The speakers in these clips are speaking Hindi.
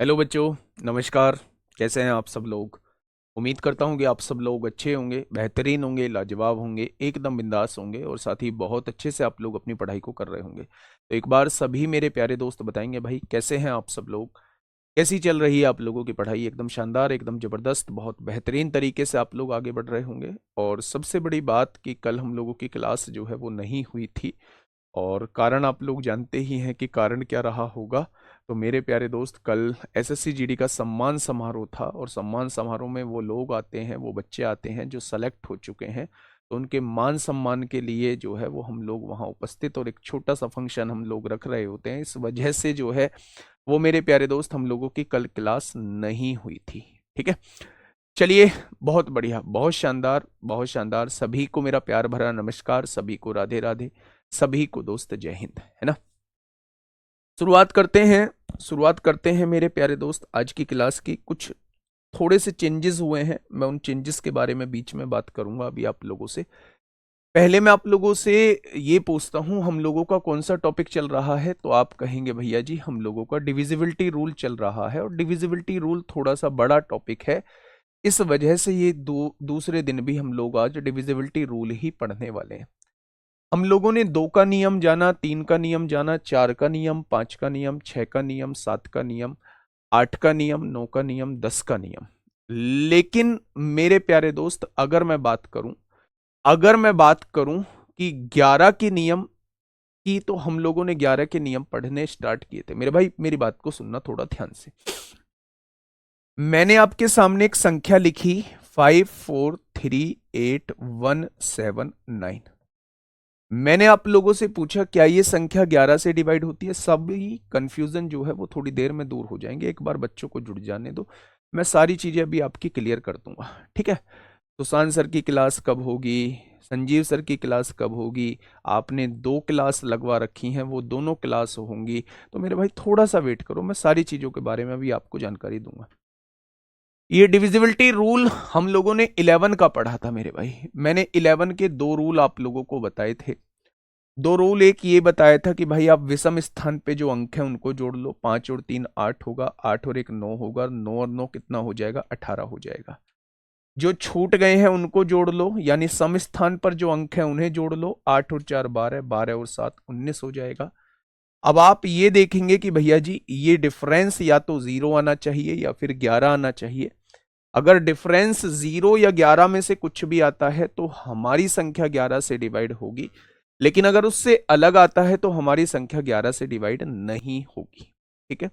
हेलो बच्चों, नमस्कार। कैसे हैं आप सब लोग? उम्मीद करता हूं कि आप सब लोग अच्छे होंगे, बेहतरीन होंगे, लाजवाब होंगे, एकदम बिंदास होंगे और साथ ही बहुत अच्छे से आप लोग अपनी पढ़ाई को कर रहे होंगे। तो एक बार सभी मेरे प्यारे दोस्त बताएंगे भाई, कैसे हैं आप सब लोग? कैसी चल रही है आप लोगों की पढ़ाई? एकदम शानदार, एकदम ज़बरदस्त, बहुत बेहतरीन तरीके से आप लोग आगे बढ़ रहे होंगे। और सबसे बड़ी बात कि कल हम लोगों की क्लास जो है वो नहीं हुई थी, और कारण आप लोग जानते ही हैं कि कारण क्या रहा होगा। तो मेरे प्यारे दोस्त, कल एसएससी जीडी का सम्मान समारोह था, और सम्मान समारोह में वो लोग आते हैं, वो बच्चे आते हैं जो सेलेक्ट हो चुके हैं। तो उनके मान सम्मान के लिए जो है वो हम लोग वहाँ उपस्थित, और एक छोटा सा फंक्शन हम लोग रख रहे होते हैं। इस वजह से जो है वो मेरे प्यारे दोस्त हम लोगों की कल क्लास नहीं हुई थी। ठीक है, चलिए, बहुत बढ़िया, बहुत शानदार, बहुत शानदार। सभी को मेरा प्यार भरा नमस्कार, सभी को राधे राधे, सभी को दोस्त जय हिंद, है ना। शुरुआत करते हैं, शुरुआत करते हैं मेरे प्यारे दोस्त आज की क्लास की। कुछ थोड़े से चेंजेस हुए हैं, मैं उन चेंजेस के बारे में बीच में बात करूंगा अभी आप लोगों से। पहले मैं आप लोगों से ये पूछता हूं, हम लोगों का कौन सा टॉपिक चल रहा है? तो आप कहेंगे भैया जी हम लोगों का डिविजिबिलिटी रूल चल रहा है, और डिविजिबिलिटी रूल थोड़ा सा बड़ा टॉपिक है। इस वजह से ये दूसरे दिन भी हम लोग आज डिविजिबिलिटी रूल ही पढ़ने वाले हैं। हम लोगों ने 2 का नियम जाना, 3 का नियम जाना, 4 का नियम, 5 का नियम, 6 का नियम, 7 का नियम, 8 का नियम, 9 का नियम, 10 का नियम। लेकिन मेरे प्यारे दोस्त, अगर मैं बात करूं कि 11 के नियम की, तो हम लोगों ने 11 के नियम पढ़ने स्टार्ट किए थे। मेरे भाई मेरी बात को सुनना थोड़ा ध्यान से। मैंने आपके सामने एक संख्या लिखी, 543817 9। मैंने आप लोगों से पूछा क्या ये संख्या 11 से डिवाइड होती है? सभी कंफ्यूजन जो है वो थोड़ी देर में दूर हो जाएंगे। एक बार बच्चों को जुड़ जाने दो, मैं सारी चीजें अभी आपकी क्लियर कर दूंगा। ठीक है, सुशांत सर की क्लास कब होगी, संजीव सर की क्लास कब होगी? आपने 2 क्लास लगवा रखी हैं, वो दोनों क्लास होंगी। तो मेरे भाई थोड़ा सा वेट करो, मैं सारी चीजों के बारे में अभी आपको जानकारी दूंगा। ये डिविजिबिलिटी रूल हम लोगों ने 11 का पढ़ा था मेरे भाई। मैंने 11 के 2 रूल आप लोगों को बताए थे। 2 रूल, एक ये बताया था कि भाई आप विषम स्थान पे जो अंक है उनको जोड़ लो। 5 और 3 8 होगा, 8 और 1 9 होगा, 9 और 9 कितना हो जाएगा? 18 हो जाएगा। जो छूट गए हैं उनको जोड़ लो, यानी सम स्थान पर जो अंक है उन्हें जोड़ लो। 8 और 4 12, 12 और 7 19 हो जाएगा। अब आप ये देखेंगे कि भैया जी ये डिफरेंस या तो 0 आना चाहिए या फिर 11 आना चाहिए। अगर डिफरेंस 0 या 11 में से कुछ भी आता है तो हमारी संख्या 11 से डिवाइड होगी, लेकिन अगर उससे अलग आता है तो हमारी संख्या 11 से डिवाइड नहीं होगी। ठीक है,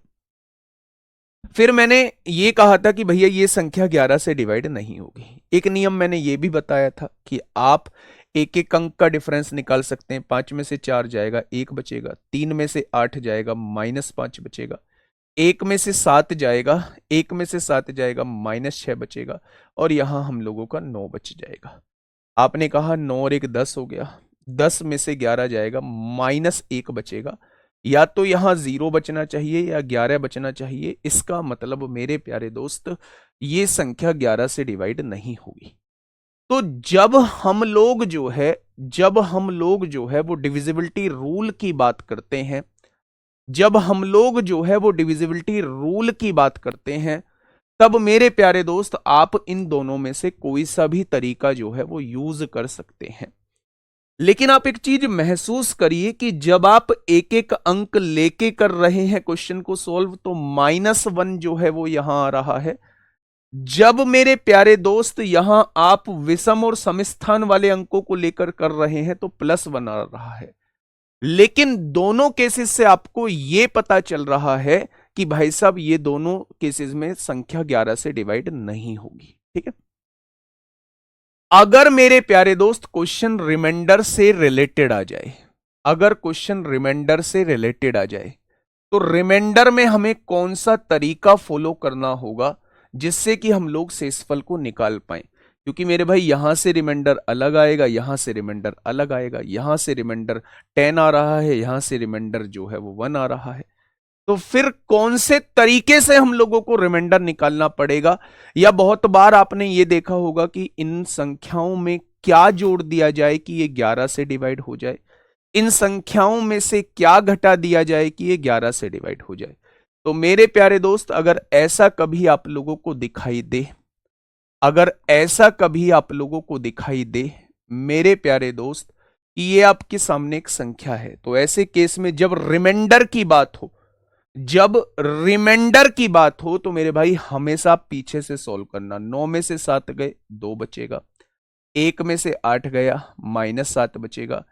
फिर मैंने ये कहा था कि भैया ये संख्या 11 से डिवाइड नहीं होगी। एक नियम मैंने ये भी बताया था कि आप एक एक अंक का डिफरेंस निकाल सकते हैं। 5 में से 4 जाएगा, 1 बचेगा। 3 में से 8 जाएगा, -5 बचेगा। 1 में से 7 जाएगा, 1 में से 7 जाएगा, -6 बचेगा। और यहां हम लोगों का 9 बच जाएगा। आपने कहा 9 और 1 10 हो गया। 10 में से 11 जाएगा, -1 बचेगा। या तो यहां 0 बचना चाहिए या 11 बचना चाहिए। इसका मतलब मेरे प्यारे दोस्त ये संख्या 11 से डिवाइड नहीं होगी। तो जब हम लोग जो है वो डिविजिबिलिटी रूल की बात करते हैं, जब हम लोग जो है वो डिविजिबिलिटी रूल की बात करते हैं, तब मेरे प्यारे दोस्त आप इन दोनों में से कोई सा भी तरीका जो है वो यूज कर सकते हैं। लेकिन आप एक चीज महसूस करिए कि जब आप एक एक अंक लेके कर रहे हैं क्वेश्चन को सॉल्व, तो -1 जो है वो यहां आ रहा है। जब मेरे प्यारे दोस्त यहां आप विषम और समस्थान वाले अंकों को लेकर कर रहे हैं तो +1 आ रहा है। लेकिन दोनों केसेस से आपको यह पता चल रहा है कि भाई साहब ये दोनों केसेस में संख्या 11 से डिवाइड नहीं होगी। ठीक है, अगर मेरे प्यारे दोस्त क्वेश्चन रिमाइंडर से रिलेटेड आ जाए, अगर क्वेश्चन रिमाइंडर से रिलेटेड आ जाए, तो रिमाइंडर में हमें कौन सा तरीका फॉलो करना होगा जिससे कि हम लोग शेषफल को निकाल पाए? क्योंकि मेरे भाई यहां से रिमाइंडर अलग आएगा, यहां से रिमाइंडर अलग आएगा। यहां से रिमाइंडर 10 आ रहा है, यहां से रिमाइंडर जो है वो 1 आ रहा है। तो फिर कौन से तरीके से हम लोगों को रिमाइंडर निकालना पड़ेगा? या बहुत बार आपने ये देखा होगा कि इन संख्याओं में क्या जोड़ दिया जाए कि ये 11 से डिवाइड हो जाए, इन संख्याओं में से क्या घटा दिया जाए कि ये 11 से डिवाइड हो जाए। तो मेरे प्यारे दोस्त, अगर ऐसा कभी आप लोगों को दिखाई दे, अगर ऐसा कभी आप लोगों को दिखाई दे मेरे प्यारे दोस्त कि ये आपके सामने एक संख्या है, तो ऐसे केस में जब रिमाइंडर की बात हो, जब रिमाइंडर की बात हो तो मेरे भाई हमेशा पीछे से सॉल्व करना। 9 में से 7 गए 2 बचेगा, 1 में से 8 गया -7 बचेगा,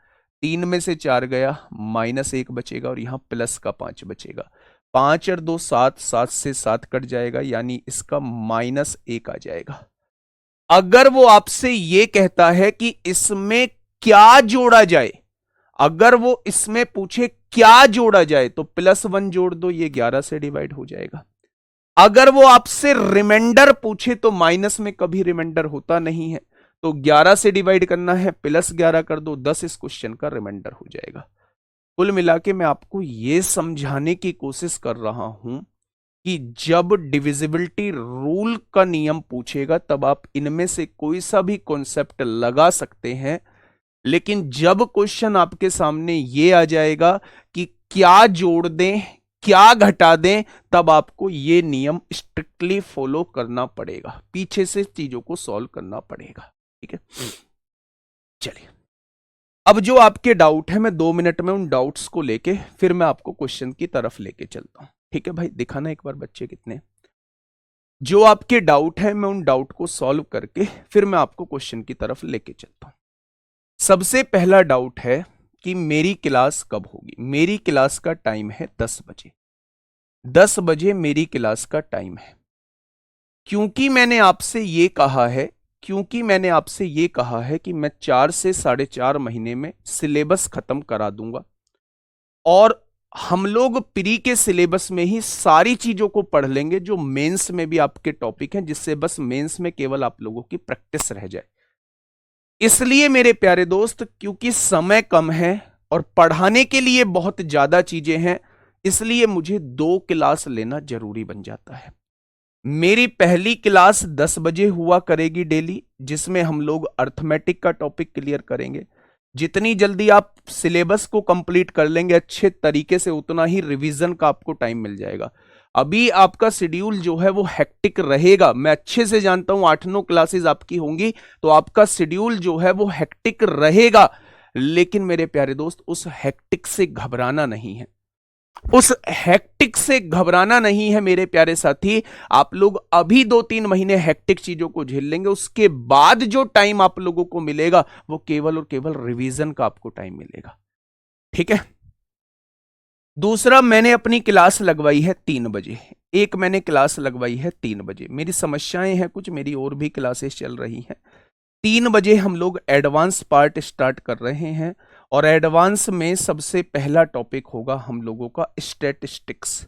3 में से 4 गया -1 बचेगा और यहां प्लस का 5 बचेगा। 5 और 2 7, 7 से 7 कट जाएगा, यानी इसका -1 आ जाएगा। अगर वो आपसे ये कहता है कि इसमें क्या जोड़ा जाए, अगर वो इसमें पूछे क्या जोड़ा जाए तो +1 जोड़ दो, ये 11 से डिवाइड हो जाएगा। अगर वो आपसे रिमाइंडर पूछे तो माइनस में कभी रिमाइंडर होता नहीं है, तो 11 से डिवाइड करना है, +11 कर दो, 10 इस क्वेश्चन का रिमाइंडर हो जाएगा। कुल मिला के मैं आपको यह समझाने की कोशिश कर रहा हूं कि जब डिविजिबिलिटी रूल का नियम पूछेगा तब आप इनमें से कोई सा भी कॉन्सेप्ट लगा सकते हैं, लेकिन जब क्वेश्चन आपके सामने ये आ जाएगा कि क्या जोड़ दें क्या घटा दें, तब आपको ये नियम स्ट्रिक्टली फॉलो करना पड़ेगा, पीछे से चीजों को सॉल्व करना पड़ेगा। ठीक है, चलिए अब जो आपके डाउट है मैं 2 मिनट में उन डाउट्स को लेके फिर मैं आपको क्वेश्चन की तरफ लेके चलता हूं। ठीक है भाई, दिखाना एक बार बच्चे कितने, जो आपके डाउट है मैं उन डाउट को सॉल्व करके फिर मैं आपको क्वेश्चन की तरफ लेके चलता हूं। सबसे पहला डाउट है कि मेरी क्लास कब होगी। मेरी क्लास का टाइम है 10 बजे, 10 बजे मेरी क्लास का टाइम है। क्योंकि मैंने आपसे ये कहा है, क्योंकि मैंने आपसे ये कहा है कि मैं 4 से 4.5 महीने में सिलेबस खत्म करा दूंगा और हम लोग प्री के सिलेबस में ही सारी चीजों को पढ़ लेंगे जो मेंस में भी आपके टॉपिक हैं, जिससे बस मेंस में केवल आप लोगों की प्रैक्टिस रह जाए। इसलिए मेरे प्यारे दोस्त, क्योंकि समय कम है और पढ़ाने के लिए बहुत ज्यादा चीजें हैं, इसलिए मुझे 2 क्लास लेना जरूरी बन जाता है। मेरी पहली क्लास 10 बजे हुआ करेगी डेली, जिसमें हम लोग अर्थमेटिक का टॉपिक क्लियर करेंगे। जितनी जल्दी आप सिलेबस को कंप्लीट कर लेंगे अच्छे तरीके से, उतना ही रिवीजन का आपको टाइम मिल जाएगा। अभी आपका शेड्यूल जो है वो हेक्टिक रहेगा, मैं अच्छे से जानता हूं, 8-9 क्लासेस आपकी होंगी तो आपका शेड्यूल जो है वो हेक्टिक रहेगा। लेकिन मेरे प्यारे दोस्त, उस हेक्टिक से घबराना नहीं है, उस हेक्टिक से घबराना नहीं है मेरे प्यारे साथी। आप लोग अभी 2-3 महीने हेक्टिक चीजों को झेल लेंगे, उसके बाद जो टाइम आप लोगों को मिलेगा वो केवल और केवल रिवीजन का आपको टाइम मिलेगा। ठीक है, दूसरा, मैंने अपनी क्लास लगवाई है 3 बजे, एक मैंने क्लास लगवाई है 3 बजे। मेरी समस्याएं हैं कुछ, मेरी और भी क्लासेस चल रही हैं। 3 बजे हम लोग एडवांस पार्ट स्टार्ट कर रहे हैं और एडवांस में सबसे पहला टॉपिक होगा हम लोगों का स्टैटिस्टिक्स।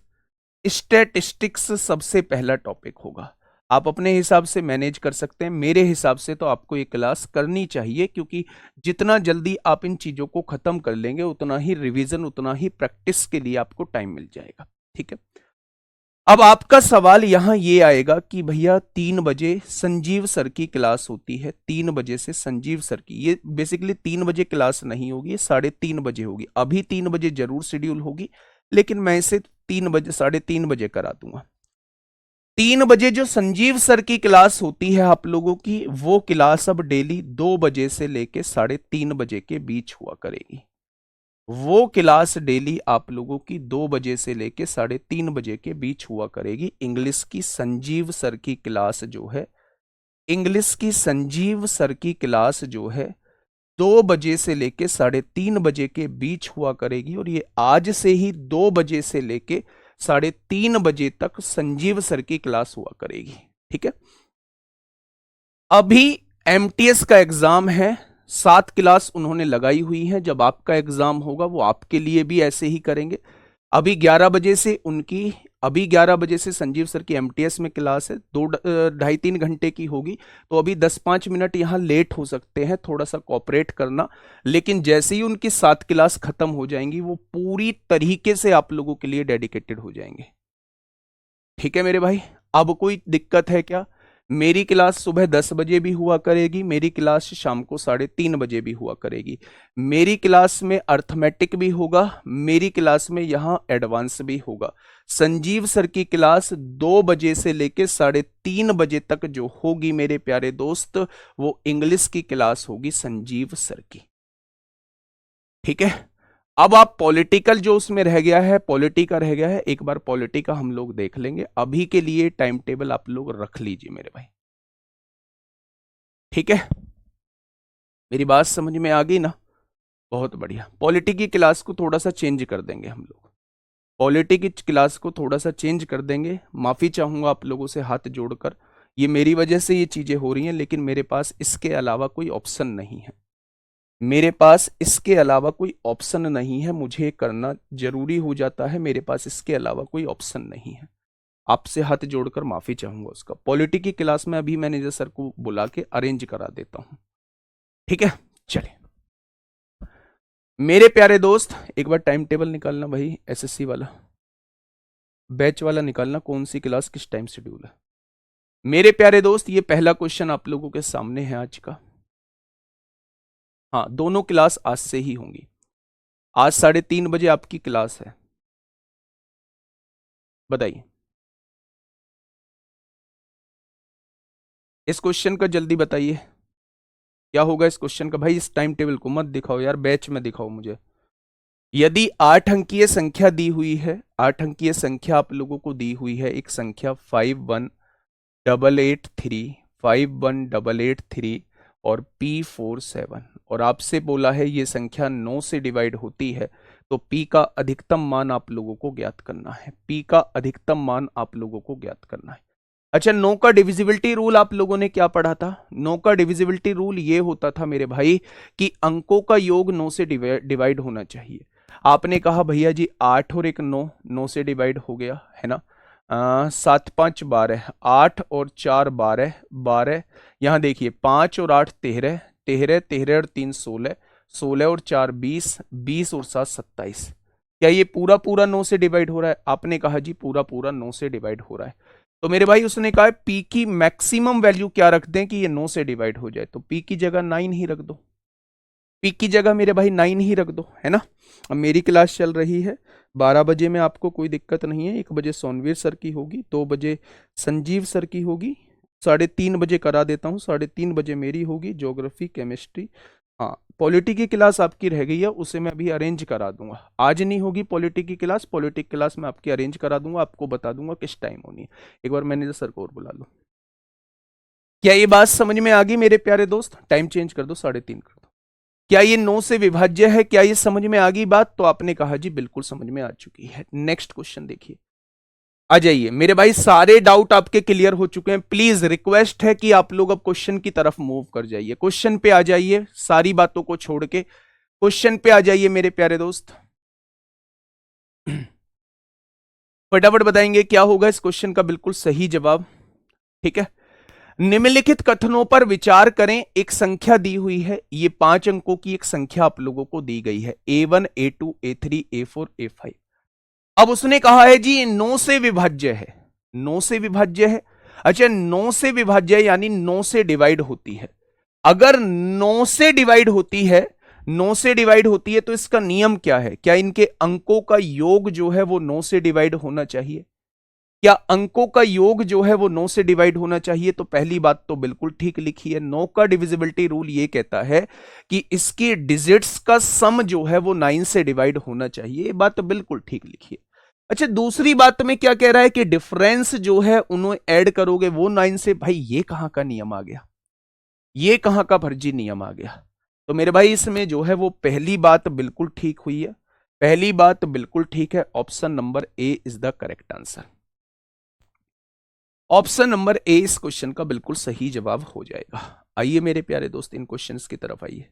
स्टैटिस्टिक्स सबसे पहला टॉपिक होगा। आप अपने हिसाब से मैनेज कर सकते हैं, मेरे हिसाब से तो आपको ये क्लास करनी चाहिए, क्योंकि जितना जल्दी आप इन चीजों को खत्म कर लेंगे उतना ही रिवीजन, उतना ही प्रैक्टिस के लिए आपको टाइम मिल जाएगा। ठीक है, अब आपका सवाल यहां ये आएगा कि भैया 3 बजे संजीव सर की क्लास होती है, 3 बजे से संजीव सर की, ये बेसिकली 3 बजे क्लास नहीं होगी, 3:30 बजे होगी। अभी 3 बजे जरूर शेड्यूल होगी, लेकिन मैं इसे 3 बजे 3:30 बजे करा दूंगा। 3 बजे जो संजीव सर की क्लास होती है आप लोगों की, वो क्लास अब डेली 2 बजे से लेके 3:30 बजे के बीच हुआ करेगी। वो क्लास डेली आप लोगों की 2 बजे से लेके 3:30 बजे के बीच हुआ करेगी। इंग्लिश की संजीव सर की क्लास जो है, इंग्लिश की संजीव सर की क्लास जो है 2 बजे से लेके 3:30 बजे के बीच हुआ करेगी, और ये आज से ही 2 बजे से लेके 3:30 बजे तक संजीव सर की क्लास हुआ करेगी। ठीक है, अभी एमटीएस का एग्जाम है, 7 क्लास उन्होंने लगाई हुई है, जब आपका एग्जाम होगा वो आपके लिए भी ऐसे ही करेंगे। अभी 11 बजे से उनकी, अभी 11 बजे से संजीव सर की एमटीएस में क्लास है, 2-2.5-3 घंटे की होगी, तो अभी 10-5 मिनट यहाँ लेट हो सकते हैं, थोड़ा सा कोऑपरेट करना। लेकिन जैसे ही उनकी 7 क्लास खत्म हो जाएंगी वो पूरी तरीके से आप लोगों के लिए डेडिकेटेड हो जाएंगे। ठीक है मेरे भाई, अब कोई दिक्कत है क्या? मेरी क्लास सुबह 10 बजे भी हुआ करेगी, मेरी क्लास शाम को 3:30 बजे भी हुआ करेगी। मेरी क्लास में अर्थमेटिक भी होगा, मेरी क्लास में यहाँ एडवांस भी होगा। संजीव सर की क्लास 2 बजे से लेके 3:30 बजे तक जो होगी मेरे प्यारे दोस्त, वो इंग्लिश की क्लास होगी संजीव सर की। ठीक है, अब आप पॉलिटिकल जो उसमें रह गया है, पॉलिटी का रह गया है, एक बार पॉलिटी का हम लोग देख लेंगे। अभी के लिए टाइम टेबल आप लोग रख लीजिए मेरे भाई। ठीक है, मेरी बात समझ में आ गई ना? बहुत बढ़िया। पॉलिटी की क्लास को थोड़ा सा चेंज कर देंगे हम लोग, पॉलिटी की क्लास को थोड़ा सा चेंज कर देंगे। माफी चाहूंगा आप लोगों से हाथ जोड़कर, ये मेरी वजह से ये चीजें हो रही हैं, लेकिन मेरे पास इसके अलावा कोई ऑप्शन नहीं है। मेरे पास इसके अलावा कोई ऑप्शन नहीं है, मुझे करना जरूरी हो जाता है, मेरे पास इसके अलावा कोई ऑप्शन नहीं है। आपसे हाथ जोड़कर माफी चाहूंगा उसका। पॉलिटी की क्लास में अभी मैनेजर सर को बुला के अरेंज करा देता हूं। ठीक है, चलिए मेरे प्यारे दोस्त, एक बार टाइम टेबल निकालना भाई, एसएससी वाला बैच वाला निकालना, कौन सी क्लास किस टाइम शेड्यूल है। मेरे प्यारे दोस्त, ये पहला क्वेश्चन आप लोगों के सामने है आज का। हाँ, दोनों क्लास आज से ही होंगी। आज 3:30 बजे आपकी क्लास है। बताइए इस क्वेश्चन का, जल्दी बताइए क्या होगा इस क्वेश्चन का। भाई इस टाइम टेबल को मत दिखाओ यार, बैच में दिखाओ मुझे। यदि 8 अंकीय संख्या दी हुई है, 8 अंकीय संख्या आप लोगों को दी हुई है, एक संख्या 51883, 51883 और P47, और आपसे बोला है ये संख्या 9 से डिवाइड होती है, तो P का अधिकतम मान आप लोगों को ज्ञात करना है। P का अधिकतम मान आप लोगों को ज्ञात करना है। अच्छा, 9 का डिविजिबिलिटी रूल आप लोगों ने क्या पढ़ा था? 9 का डिविजिबिलिटी रूल ये होता था मेरे भाई कि अंकों का योग 9 से डिवाइड होना चाहिए। आपने कहा भैया जी 8 और एक 9, 9 से डिवाइड हो गया है ना। 7 5 12, 8 और 4 12, 12। यहाँ देखिए 5 और 8 13, 13 13 और 3 16, 16 और 4 20, 20 और 7 27। क्या ये पूरा पूरा 9 से डिवाइड हो रहा है? आपने कहा जी पूरा पूरा 9 से डिवाइड हो रहा है। तो मेरे भाई उसने कहा पी की मैक्सिमम वैल्यू क्या रख दें कि ये 9 से डिवाइड हो जाए, तो पी की जगह 9 ही रख दो। पी की जगह मेरे भाई 9 ही रख दो, है ना। अब मेरी क्लास चल रही है 12 बजे में, आपको कोई दिक्कत नहीं है। 1 बजे सोनवीर सर की होगी, 2 बजे संजीव सर की होगी, 3:30 बजे करा देता हूँ, 3:30 बजे मेरी होगी, ज्योग्राफी केमिस्ट्री। हाँ, पॉलिटी की क्लास आपकी रह गई है, उसे मैं अभी अरेंज करा दूंगा। आज नहीं होगी पॉलिटी की क्लास, पॉलिटी की क्लास मैं आपकी अरेंज करा दूंगा, आपको बता दूंगा किस टाइम होनी है। एक बार मैनेजर सर को और बुला लो। क्या ये बात समझ में आ गई मेरे प्यारे दोस्त? टाइम चेंज कर दो, 3:30 कर दो। क्या ये 9 से विभाज्य है? क्या ये समझ में आ गई बात? तो आपने कहा जी बिल्कुल समझ में आ चुकी है। नेक्स्ट क्वेश्चन देखिए, आ जाइए मेरे भाई, सारे डाउट आपके क्लियर हो चुके हैं। प्लीज रिक्वेस्ट है कि आप लोग अब क्वेश्चन की तरफ मूव कर जाइए, क्वेश्चन पे आ जाइए, सारी बातों को छोड़ के क्वेश्चन पे आ जाइए मेरे प्यारे दोस्त। फटाफट बताएंगे क्या होगा इस क्वेश्चन का बिल्कुल सही जवाब। ठीक है, निम्नलिखित कथनों पर विचार करें। एक संख्या दी हुई है, ये 5 अंकों की एक संख्या आप लोगों को दी गई है, A1 A2 A3 A4 A5। अब उसने कहा है जी 9 से विभाज्य है, 9 से विभाज्य है। अच्छा, 9 से विभाज्य यानी 9 से डिवाइड होती है। अगर 9 से डिवाइड होती है, 9 से डिवाइड होती है तो इसका नियम क्या है? क्या इनके अंकों का योग जो है वो 9 से डिवाइड होना चाहिए? क्या अंकों का योग जो है वो 9 से डिवाइड होना चाहिए? तो पहली बात तो बिल्कुल ठीक लिखी है। 9 का डिविजिबिलिटी रूल ये कहता है कि इसके डिजिट्स का सम जो है वो 9 से डिवाइड होना चाहिए, ये बात तो बिल्कुल ठीक लिखी है। अच्छा, दूसरी बात में क्या कह रहा है कि डिफरेंस जो है उन्हें ऐड करोगे वो 9 से। भाई ये कहां का नियम आ गया, ये कहां का फर्जी नियम आ गया? तो मेरे भाई इसमें जो है वो पहली बात बिल्कुल ठीक हुई है, पहली बात बिल्कुल ठीक है। Option number A is the correct answer. Option number A इस क्वेश्चन का बिल्कुल सही जवाब हो जाएगा। आइए मेरे प्यारे दोस्त, इन क्वेश्चंस की तरफ आइए,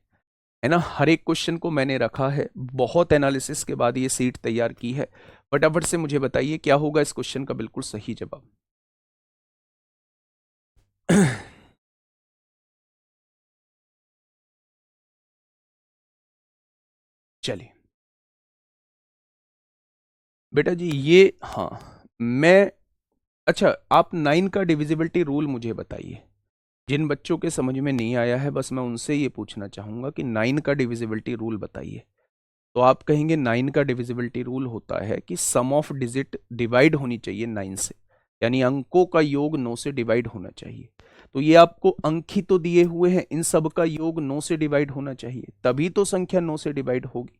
है ना। हर एक क्वेश्चन को मैंने रखा है, बहुत एनालिसिस के बाद ये सीट तैयार की है। फटाफट से मुझे बताइए क्या होगा इस क्वेश्चन का बिल्कुल सही जवाब। चलिए बेटा जी, ये हाँ, मैं अच्छा, आप 9 का डिविजिबिलिटी रूल मुझे बताइए। जिन बच्चों के समझ में नहीं आया है बस मैं उनसे ये पूछना चाहूंगा कि 9 का डिविजिबिलिटी रूल बताइए। तो आप कहेंगे 9 का डिविजिबिलिटी रूल होता है कि सम ऑफ डिजिट डिवाइड होनी चाहिए 9 से, यानी अंकों का योग 9 से डिवाइड होना चाहिए। तो ये आपको अंक ही तो दिए हुए हैं, इन सब का योग 9 से डिवाइड होना चाहिए, तभी तो संख्या 9 से डिवाइड होगी।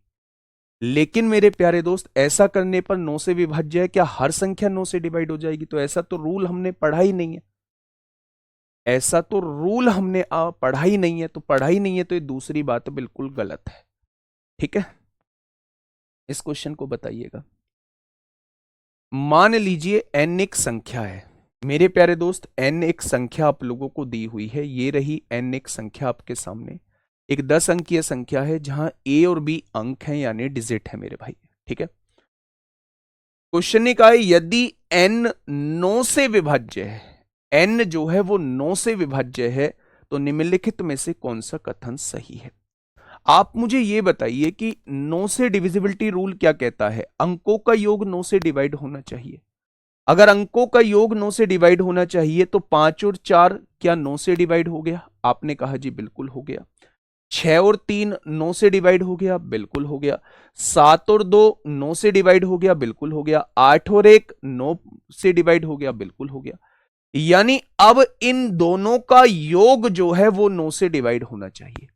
लेकिन मेरे प्यारे दोस्त, ऐसा करने पर 9 से विभाज्य है, क्या हर संख्या 9 से डिवाइड हो जाएगी? तो ऐसा तो रूल हमने पढ़ा ही नहीं है, ऐसा तो रूल हमने पढ़ा ही नहीं है। तो पढ़ा ही नहीं है तो ये दूसरी बात बिल्कुल गलत है। ठीक है, इस क्वेश्चन को बताइएगा। मान लीजिए n एक संख्या है मेरे प्यारे दोस्त, n एक संख्या आप लोगों को दी हुई है, ये रही n एक संख्या आपके सामने। एक 10 अंकीय संख्या है जहां a और b अंक हैं यानी डिजिट है मेरे भाई। ठीक है, क्वेश्चन ने कहा है यदि n 9 से विभाज्य है, n जो है वो 9 से विभाज्य है, तो निम्नलिखित में से कौन सा कथन सही है? आप मुझे ये बताइए कि 9 से डिविजिबिलिटी रूल क्या कहता है? अंकों का योग 9 से डिवाइड होना चाहिए। अगर अंकों का योग 9 से डिवाइड होना चाहिए तो 5 और 4 क्या 9 से डिवाइड हो गया? आपने कहा जी बिल्कुल हो गया। 6 और 3 9 से डिवाइड हो गया, बिल्कुल हो गया। 7 और 2 9 से डिवाइड हो गया, बिल्कुल हो गया। 8 और 1 9 से डिवाइड हो गया, बिल्कुल हो गया। यानी अब इन दोनों का योग जो है वो 9 से डिवाइड होना चाहिए।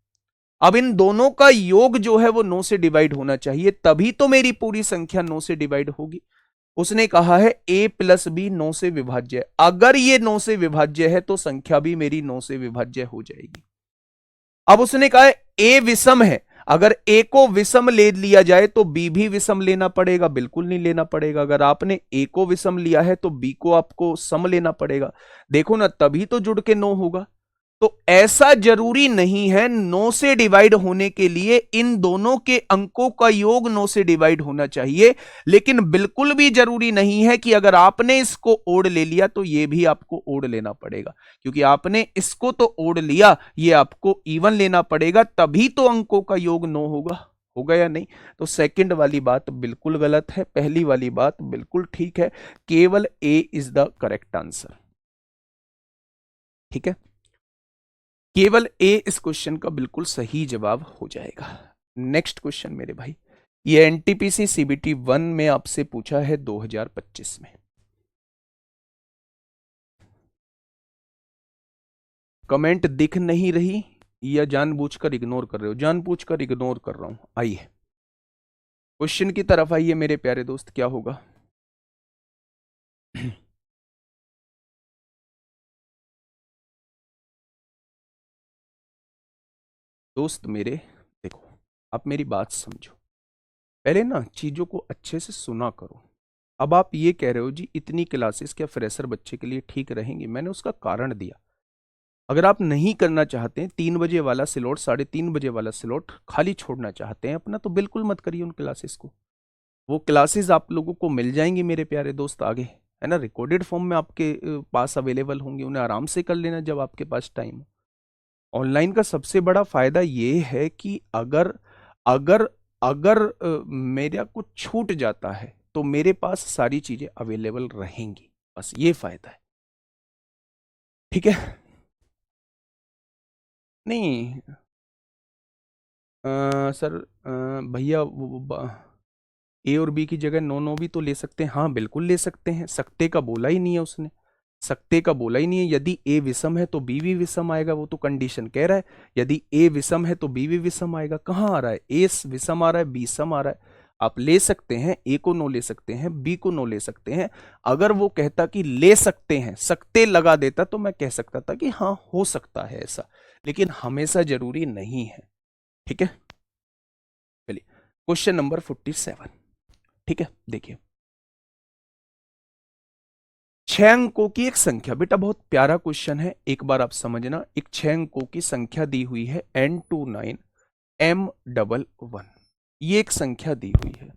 अब इन दोनों का योग जो है वो 9 से डिवाइड होना चाहिए, तभी तो मेरी पूरी संख्या 9 से डिवाइड होगी। उसने कहा है a प्लस बी 9 से विभाज्य है। अगर ये 9 से विभाज्य है तो संख्या भी मेरी 9 से विभाज्य हो जाएगी। अब उसने कहा है a विषम है, अगर a को विषम ले लिया जाए तो b भी विषम लेना पड़ेगा, बिल्कुल नहीं लेना पड़ेगा। अगर आपने a को विषम लिया है तो b को आपको सम लेना पड़ेगा। देखो ना, तभी तो जुड़ के 9 होगा। तो ऐसा जरूरी नहीं है 9 से डिवाइड होने के लिए इन दोनों के अंकों का योग 9 से डिवाइड होना चाहिए, लेकिन बिल्कुल भी जरूरी नहीं है कि अगर आपने इसको ओड ले लिया तो ये भी आपको ओड लेना पड़ेगा, क्योंकि आपने इसको तो ओड लिया, ये आपको इवन लेना पड़ेगा, तभी तो अंकों का योग 9 होगा। होगा या नहीं? तो सेकंड वाली बात बिल्कुल गलत है, पहली वाली बात बिल्कुल ठीक है। केवल ए इज द करेक्ट आंसर। ठीक है, केवल ए इस क्वेश्चन का बिल्कुल सही जवाब हो जाएगा। नेक्स्ट क्वेश्चन मेरे भाई, ये एनटीपीसी सीबीटी 1 में आपसे पूछा है 2025 में। कमेंट दिख नहीं रही या जानबूझकर इग्नोर कर रहे हो? जानबूझकर इग्नोर कर रहा हूं। आइए क्वेश्चन की तरफ आइए मेरे प्यारे दोस्त, क्या होगा? दोस्त मेरे, देखो, आप मेरी बात समझो। पहले ना चीजों को अच्छे से सुना करो। अब आप ये कह रहे हो जी इतनी क्लासेस क्या फ्रेशर बच्चे के लिए ठीक रहेंगी? मैंने उसका कारण दिया। अगर आप नहीं करना चाहते हैं 3 बजे वाला स्लॉट, 3:30 बजे वाला स्लॉट खाली छोड़ना चाहते हैं अपना, तो बिल्कुल मत करिए उन क्लासेस को। वो क्लासेस आप लोगों को मिल जाएंगी मेरे प्यारे दोस्त आगे, है ना, रिकॉर्डेड फॉर्म में आपके पास अवेलेबल होंगे, उन्हें आराम से कर लेना जब आपके पास टाइम हो। ऑनलाइन का सबसे बड़ा फायदा ये है कि अगर अगर अगर मेरा कुछ छूट जाता है तो मेरे पास सारी चीजें अवेलेबल रहेंगी, बस ये फायदा है। ठीक है, नहीं सर, भैया ए और बी की जगह नो नो भी तो ले सकते हैं। हाँ बिल्कुल ले सकते हैं, सकते का बोला ही नहीं है उसने, सकते का बोला ही नहीं है। यदि ए विषम है तो बी भी विषम आएगा, वो तो कंडीशन कह रहा है। यदि ए विषम है तो बी भी विषम आएगा। कहाँ आ रहा है? ए विषम आ रहा है, बी सम आ रहा है। आप ले सकते हैं, ए को नो ले सकते हैं, बी को नो ले सकते हैं। अगर वो कहता कि ले सकते हैं, सकते लगा देता तो मैं कह सकता था कि हाँ हो सकता है ऐसा, लेकिन हमेशा जरूरी नहीं है। ठीक है, चलिए क्वेश्चन नंबर 47। ठीक है, देखिए, 6 अंकों की एक संख्या, बेटा बहुत प्यारा क्वेश्चन है, एक बार आप समझना। एक 6 अंकों की संख्या दी हुई है N29M11, ये एक संख्या दी हुई है।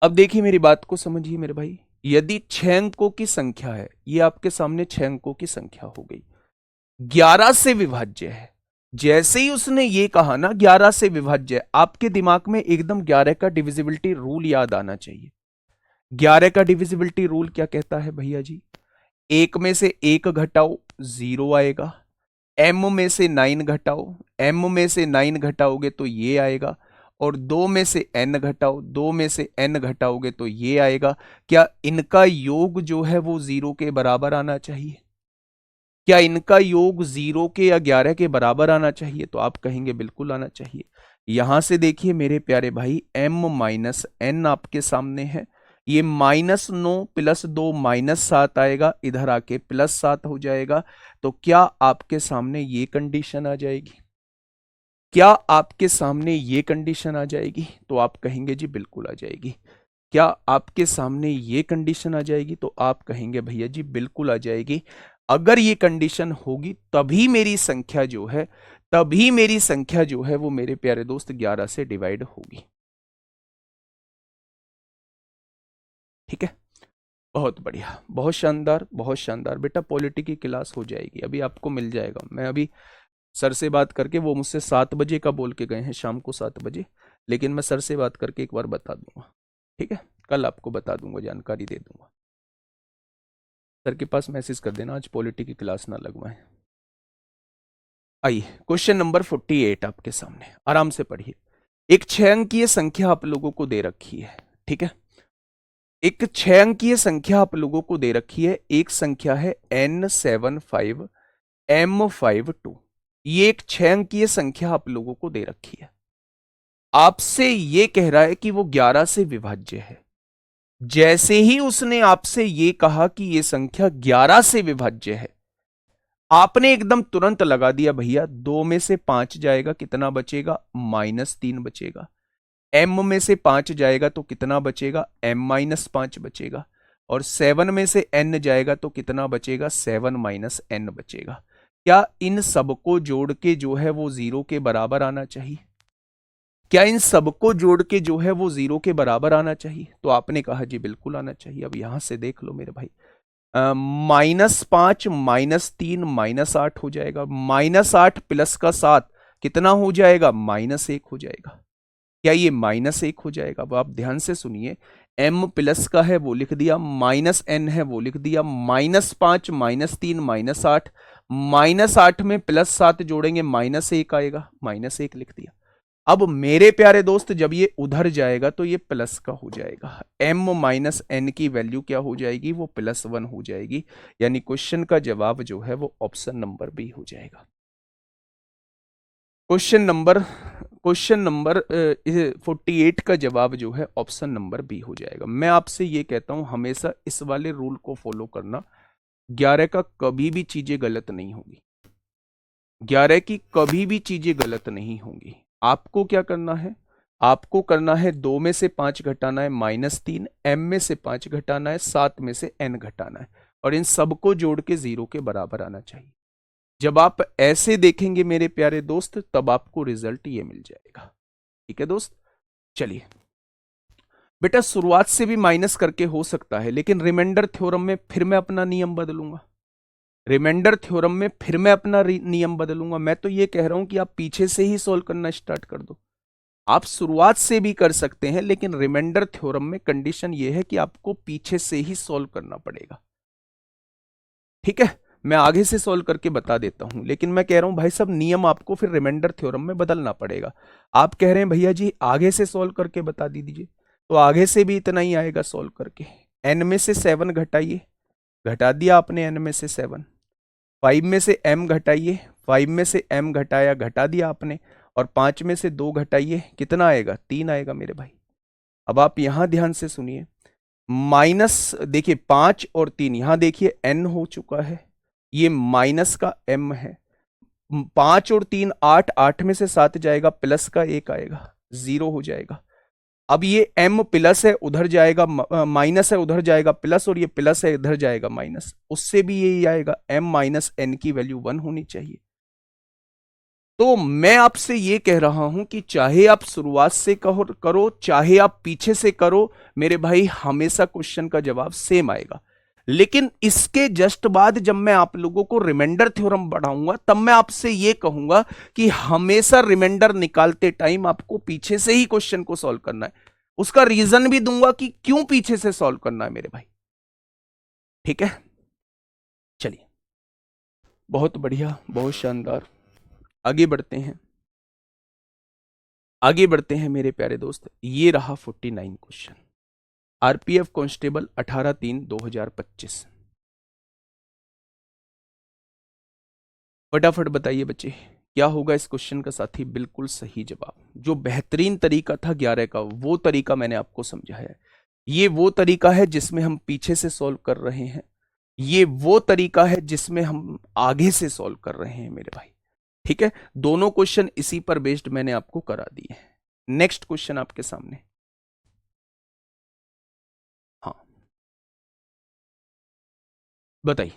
अब देखिए मेरी बात को समझिए मेरे भाई, यदि 6 अंकों की संख्या है, ये आपके सामने 6 अंकों की संख्या हो गई, 11 से विभाज्य है। जैसे ही उसने ये कहा ना 11 से विभाज्य है, आपके दिमाग में एकदम 11 का डिविजिबिलिटी रूल याद आना चाहिए। 11 का डिविजिबिलिटी रूल क्या कहता है भैया जी? एक में से एक घटाओ, 0 आएगा। m में से 9 घटाओ, m में से 9 घटाओगे तो ये आएगा। और 2 में से n घटाओ, 2 में से n घटाओगे तो ये आएगा। क्या इनका योग जो है वो 0 के बराबर आना चाहिए? क्या इनका योग 0 के या 11 के बराबर आना चाहिए? तो आप कहेंगे बिल्कुल आना चाहिए। यहां से देखिए मेरे प्यारे भाई, m माइनस n आपके सामने है। ये -9 + 2 -7 आएगा, इधर आके +7 हो जाएगा। तो क्या आपके सामने ये कंडीशन आ जाएगी? क्या आपके सामने ये कंडीशन आ जाएगी? तो आप कहेंगे जी बिल्कुल आ जाएगी। क्या आपके सामने ये कंडीशन आ जाएगी? तो आप कहेंगे भैया जी बिल्कुल आ जाएगी। अगर ये कंडीशन होगी तभी मेरी संख्या जो है, तभी मेरी संख्या जो है वो मेरे प्यारे दोस्त 11 से डिवाइड होगी। ठीक है, बहुत बढ़िया, बहुत शानदार, बहुत शानदार। बेटा पॉलिटी की क्लास हो जाएगी, अभी आपको मिल जाएगा। मैं अभी सर से बात करके, वो मुझसे 7 बजे का बोल के गए हैं, शाम को 7 बजे, लेकिन मैं सर से बात करके एक बार बता दूंगा। ठीक है, कल आपको बता दूंगा, जानकारी दे दूंगा। सर के पास मैसेज कर देना, आज पॉलिटी की क्लास ना लगवाएं। आइए क्वेश्चन नंबर 48 आपके सामने, आराम से पढ़िए। एक 6 अंकीय संख्या आप लोगों को दे रखी है। ठीक है, एक 6 अंकीय संख्या आप लोगों को दे रखी है। एक संख्या है N75M52। ये एक 6 अंकीय संख्या आप लोगों को दे रखी है। आपसे ये कह रहा है कि वो 11 से विभाज्य है। जैसे ही उसने आपसे ये कहा कि ये संख्या 11 से विभाज्य है, आपने एकदम तुरंत लगा दिया भैया, 2 में से 5 जाएगा, कितना बचेगा? -3 बचेगा। m में से 5 जाएगा तो कितना बचेगा? m-5 बचेगा। और 7 में से n जाएगा तो कितना बचेगा? 7 - n बचेगा। क्या इन सबको जोड़ के जो है वो 0 के बराबर आना चाहिए? क्या इन सबको जोड़ के जो है वो 0 के बराबर आना चाहिए? तो आपने कहा जी बिल्कुल आना चाहिए। अब यहां से देख लो मेरे भाई, -5 -3 -8 हो जाएगा। -8 प्लस का 7 कितना हो जाएगा? -1 हो जाएगा। क्या ये -1 हो जाएगा? अब आप ध्यान से सुनिए, m प्लस का है वो लिख दिया, -n है वो लिख दिया, -5 -3 -8, -8 में +7 जोड़ेंगे -1 आएगा, -1 लिख दिया। अब मेरे प्यारे दोस्त जब ये उधर जाएगा तो ये प्लस का हो जाएगा। m - n की वैल्यू क्या हो जाएगी? वो +1 हो जाएगी। यानी क्वेश्चन का जवाब जो है वो ऑप्शन नंबर बी हो जाएगा। क्वेश्चन नंबर 48 का जवाब जो है ऑप्शन नंबर बी हो जाएगा। मैं आपसे ये कहता हूं हमेशा इस वाले रूल को फॉलो करना, 11 का कभी भी चीजें गलत नहीं होगी। 11 की कभी भी चीजें गलत नहीं होंगी। आपको क्या करना है? आपको करना है 2 में से 5 घटाना है -3, m में से 5 घटाना है, 7 में से n घटाना है, और इन सबको जोड़ के 0 के बराबर आना चाहिए। जब आप ऐसे देखेंगे मेरे प्यारे दोस्त, तब आपको रिजल्ट ये मिल जाएगा। ठीक है दोस्त, चलिए बेटा, शुरुआत से भी माइनस करके हो सकता है, लेकिन रिमाइंडर थ्योरम में फिर मैं अपना नियम बदलूंगा। रिमाइंडर थ्योरम में फिर मैं अपना नियम बदलूंगा। मैं तो ये कह रहा हूं कि आप पीछे से ही सॉल्व करना स्टार्ट कर दो। आप शुरुआत से भी कर सकते हैं, लेकिन रिमाइंडर थ्योरम में कंडीशन यह है कि आपको पीछे से ही सॉल्व करना पड़ेगा। ठीक है, मैं आगे से सॉल्व करके बता देता हूं, लेकिन मैं कह रहा हूं भाई साहब नियम आपको फिर रिमाइंडर थ्योरम में बदलना पड़ेगा। आप कह रहे हैं भैया जी आगे से सॉल्व करके बता दीजिए, तो आगे से भी इतना ही आएगा सॉल्व करके। n में से 7 घटाइए, घटा दिया आपने n में से 7। 5 में से m घटाइए, 5 में से m घटाया, घटा दिया आपने। और 5 में से 2 घटाइए, कितना आएगा? 3 आएगा मेरे भाई। अब आप यहां ध्यान से सुनिए, माइनस देखिए 5 और 3, यहां देखिए n हो चुका है, ये माइनस का m है। 5 और 3 8, 8 में से 7 जाएगा, प्लस का 1 आएगा, 0 हो जाएगा। अब ये m प्लस है उधर जाएगा, माइनस है उधर जाएगा प्लस, और ये प्लस है इधर जाएगा माइनस, उससे भी यही आएगा। m - n की वैल्यू 1 होनी चाहिए। तो मैं आपसे ये कह रहा हूं कि चाहे आप शुरुआत से करो चाहे आप पीछे से करो मेरे भाई, हमेशा क्वेश्चन का जवाब सेम आएगा। लेकिन इसके जस्ट बाद जब मैं आप लोगों को रिमाइंडर थ्योरम बढ़ाऊंगा तब मैं आपसे ये कहूंगा कि हमेशा रिमाइंडर निकालते टाइम आपको पीछे से ही क्वेश्चन को सॉल्व करना है। उसका रीजन भी दूंगा कि क्यों पीछे से सॉल्व करना है मेरे भाई। ठीक है, चलिए, बहुत बढ़िया, बहुत शानदार। आगे बढ़ते हैं, आगे बढ़ते हैं मेरे प्यारे दोस्त। ये रहा 49 क्वेश्चन, आरपीएफ कांस्टेबल 18/3/2025। फटाफट बताइए बच्चे, क्या होगा इस क्वेश्चन का साथी बिल्कुल सही जवाब। जो बेहतरीन तरीका था 11 का, वो तरीका मैंने आपको समझाया है। ये वो तरीका है जिसमें हम पीछे से सॉल्व कर रहे हैं, ये वो तरीका है जिसमें हम आगे से सॉल्व कर रहे हैं मेरे भाई। ठीक है, दोनों क्वेश्चन इसी पर बेस्ड मैंने आपको करा दिए हैं। नेक्स्ट क्वेश्चन आपके सामने, हाँ बताइए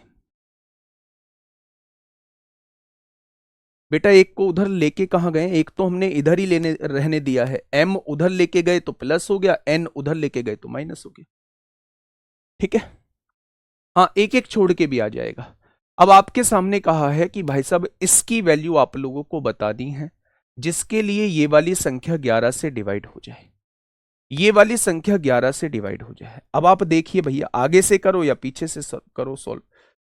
बेटा। एक को उधर लेके कहां गए, एक तो हमने इधर ही लेने रहने दिया है। m उधर लेके गए तो प्लस हो गया, n उधर लेके गए तो माइनस हो गया। ठीक है, हाँ एक एक छोड़ के भी आ जाएगा। अब आपके सामने कहा है कि भाई साहब इसकी वैल्यू आप लोगों को बता दी है, जिसके लिए ये वाली संख्या 11 से डिवाइड हो जाए, ये वाली संख्या 11 से डिवाइड हो जाए। अब आप देखिए भैया, आगे से करो या पीछे से करो सॉल्व।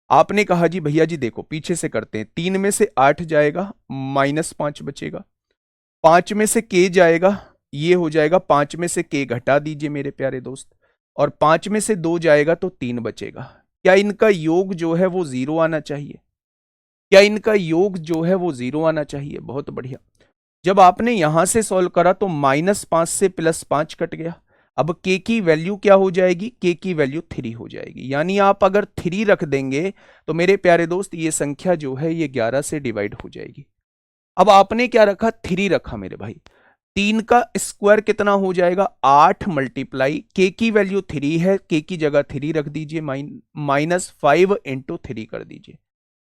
आपने कहा जी भैया जी देखो पीछे से करते हैं, 3 में से 8 जाएगा, -5 बचेगा। 5 में से k जाएगा, ये हो जाएगा, 5 में से k घटा दीजिए मेरे प्यारे दोस्त, और 5 में से 2 जाएगा तो 3 बचेगा। क्या इनका योग जो है वो 0 आना चाहिए? क्या इनका योग जो है वो 0 आना चाहिए? बहुत बढ़िया। जब आपने यहां से सॉल्व करा तो -5 से +5 कट गया। अब k की वैल्यू क्या हो जाएगी? k की वैल्यू 3 हो जाएगी। यानी आप अगर 3 रख देंगे तो मेरे प्यारे दोस्त ये संख्या जो है ये 11 से डिवाइड हो जाएगी। अब आपने क्या रखा? 3 रखा मेरे भाई। 3 का स्क्वायर कितना हो जाएगा? 8 मल्टीप्लाई k की वैल्यू 3 है, k की जगह 3 रख दीजिए, -5 इंटू 3 कर दीजिए।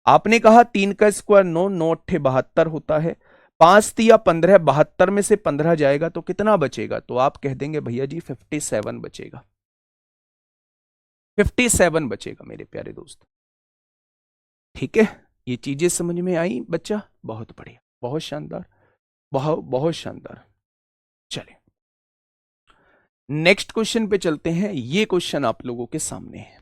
आपने कहा 3 का स्क्वायर 9, 9 8 72 होता है, 5 तिया 15, 72 में से 15 जाएगा तो कितना बचेगा? तो आप कह देंगे भैया जी 57 बचेगा, 57 बचेगा मेरे प्यारे दोस्त। ठीक है, ये चीजें समझ में आई बच्चा? बहुत बढ़िया, बहुत शानदार, बहुत बहुत शानदार। चलिए नेक्स्ट क्वेश्चन पे चलते हैं। ये क्वेश्चन आप लोगों के सामने है,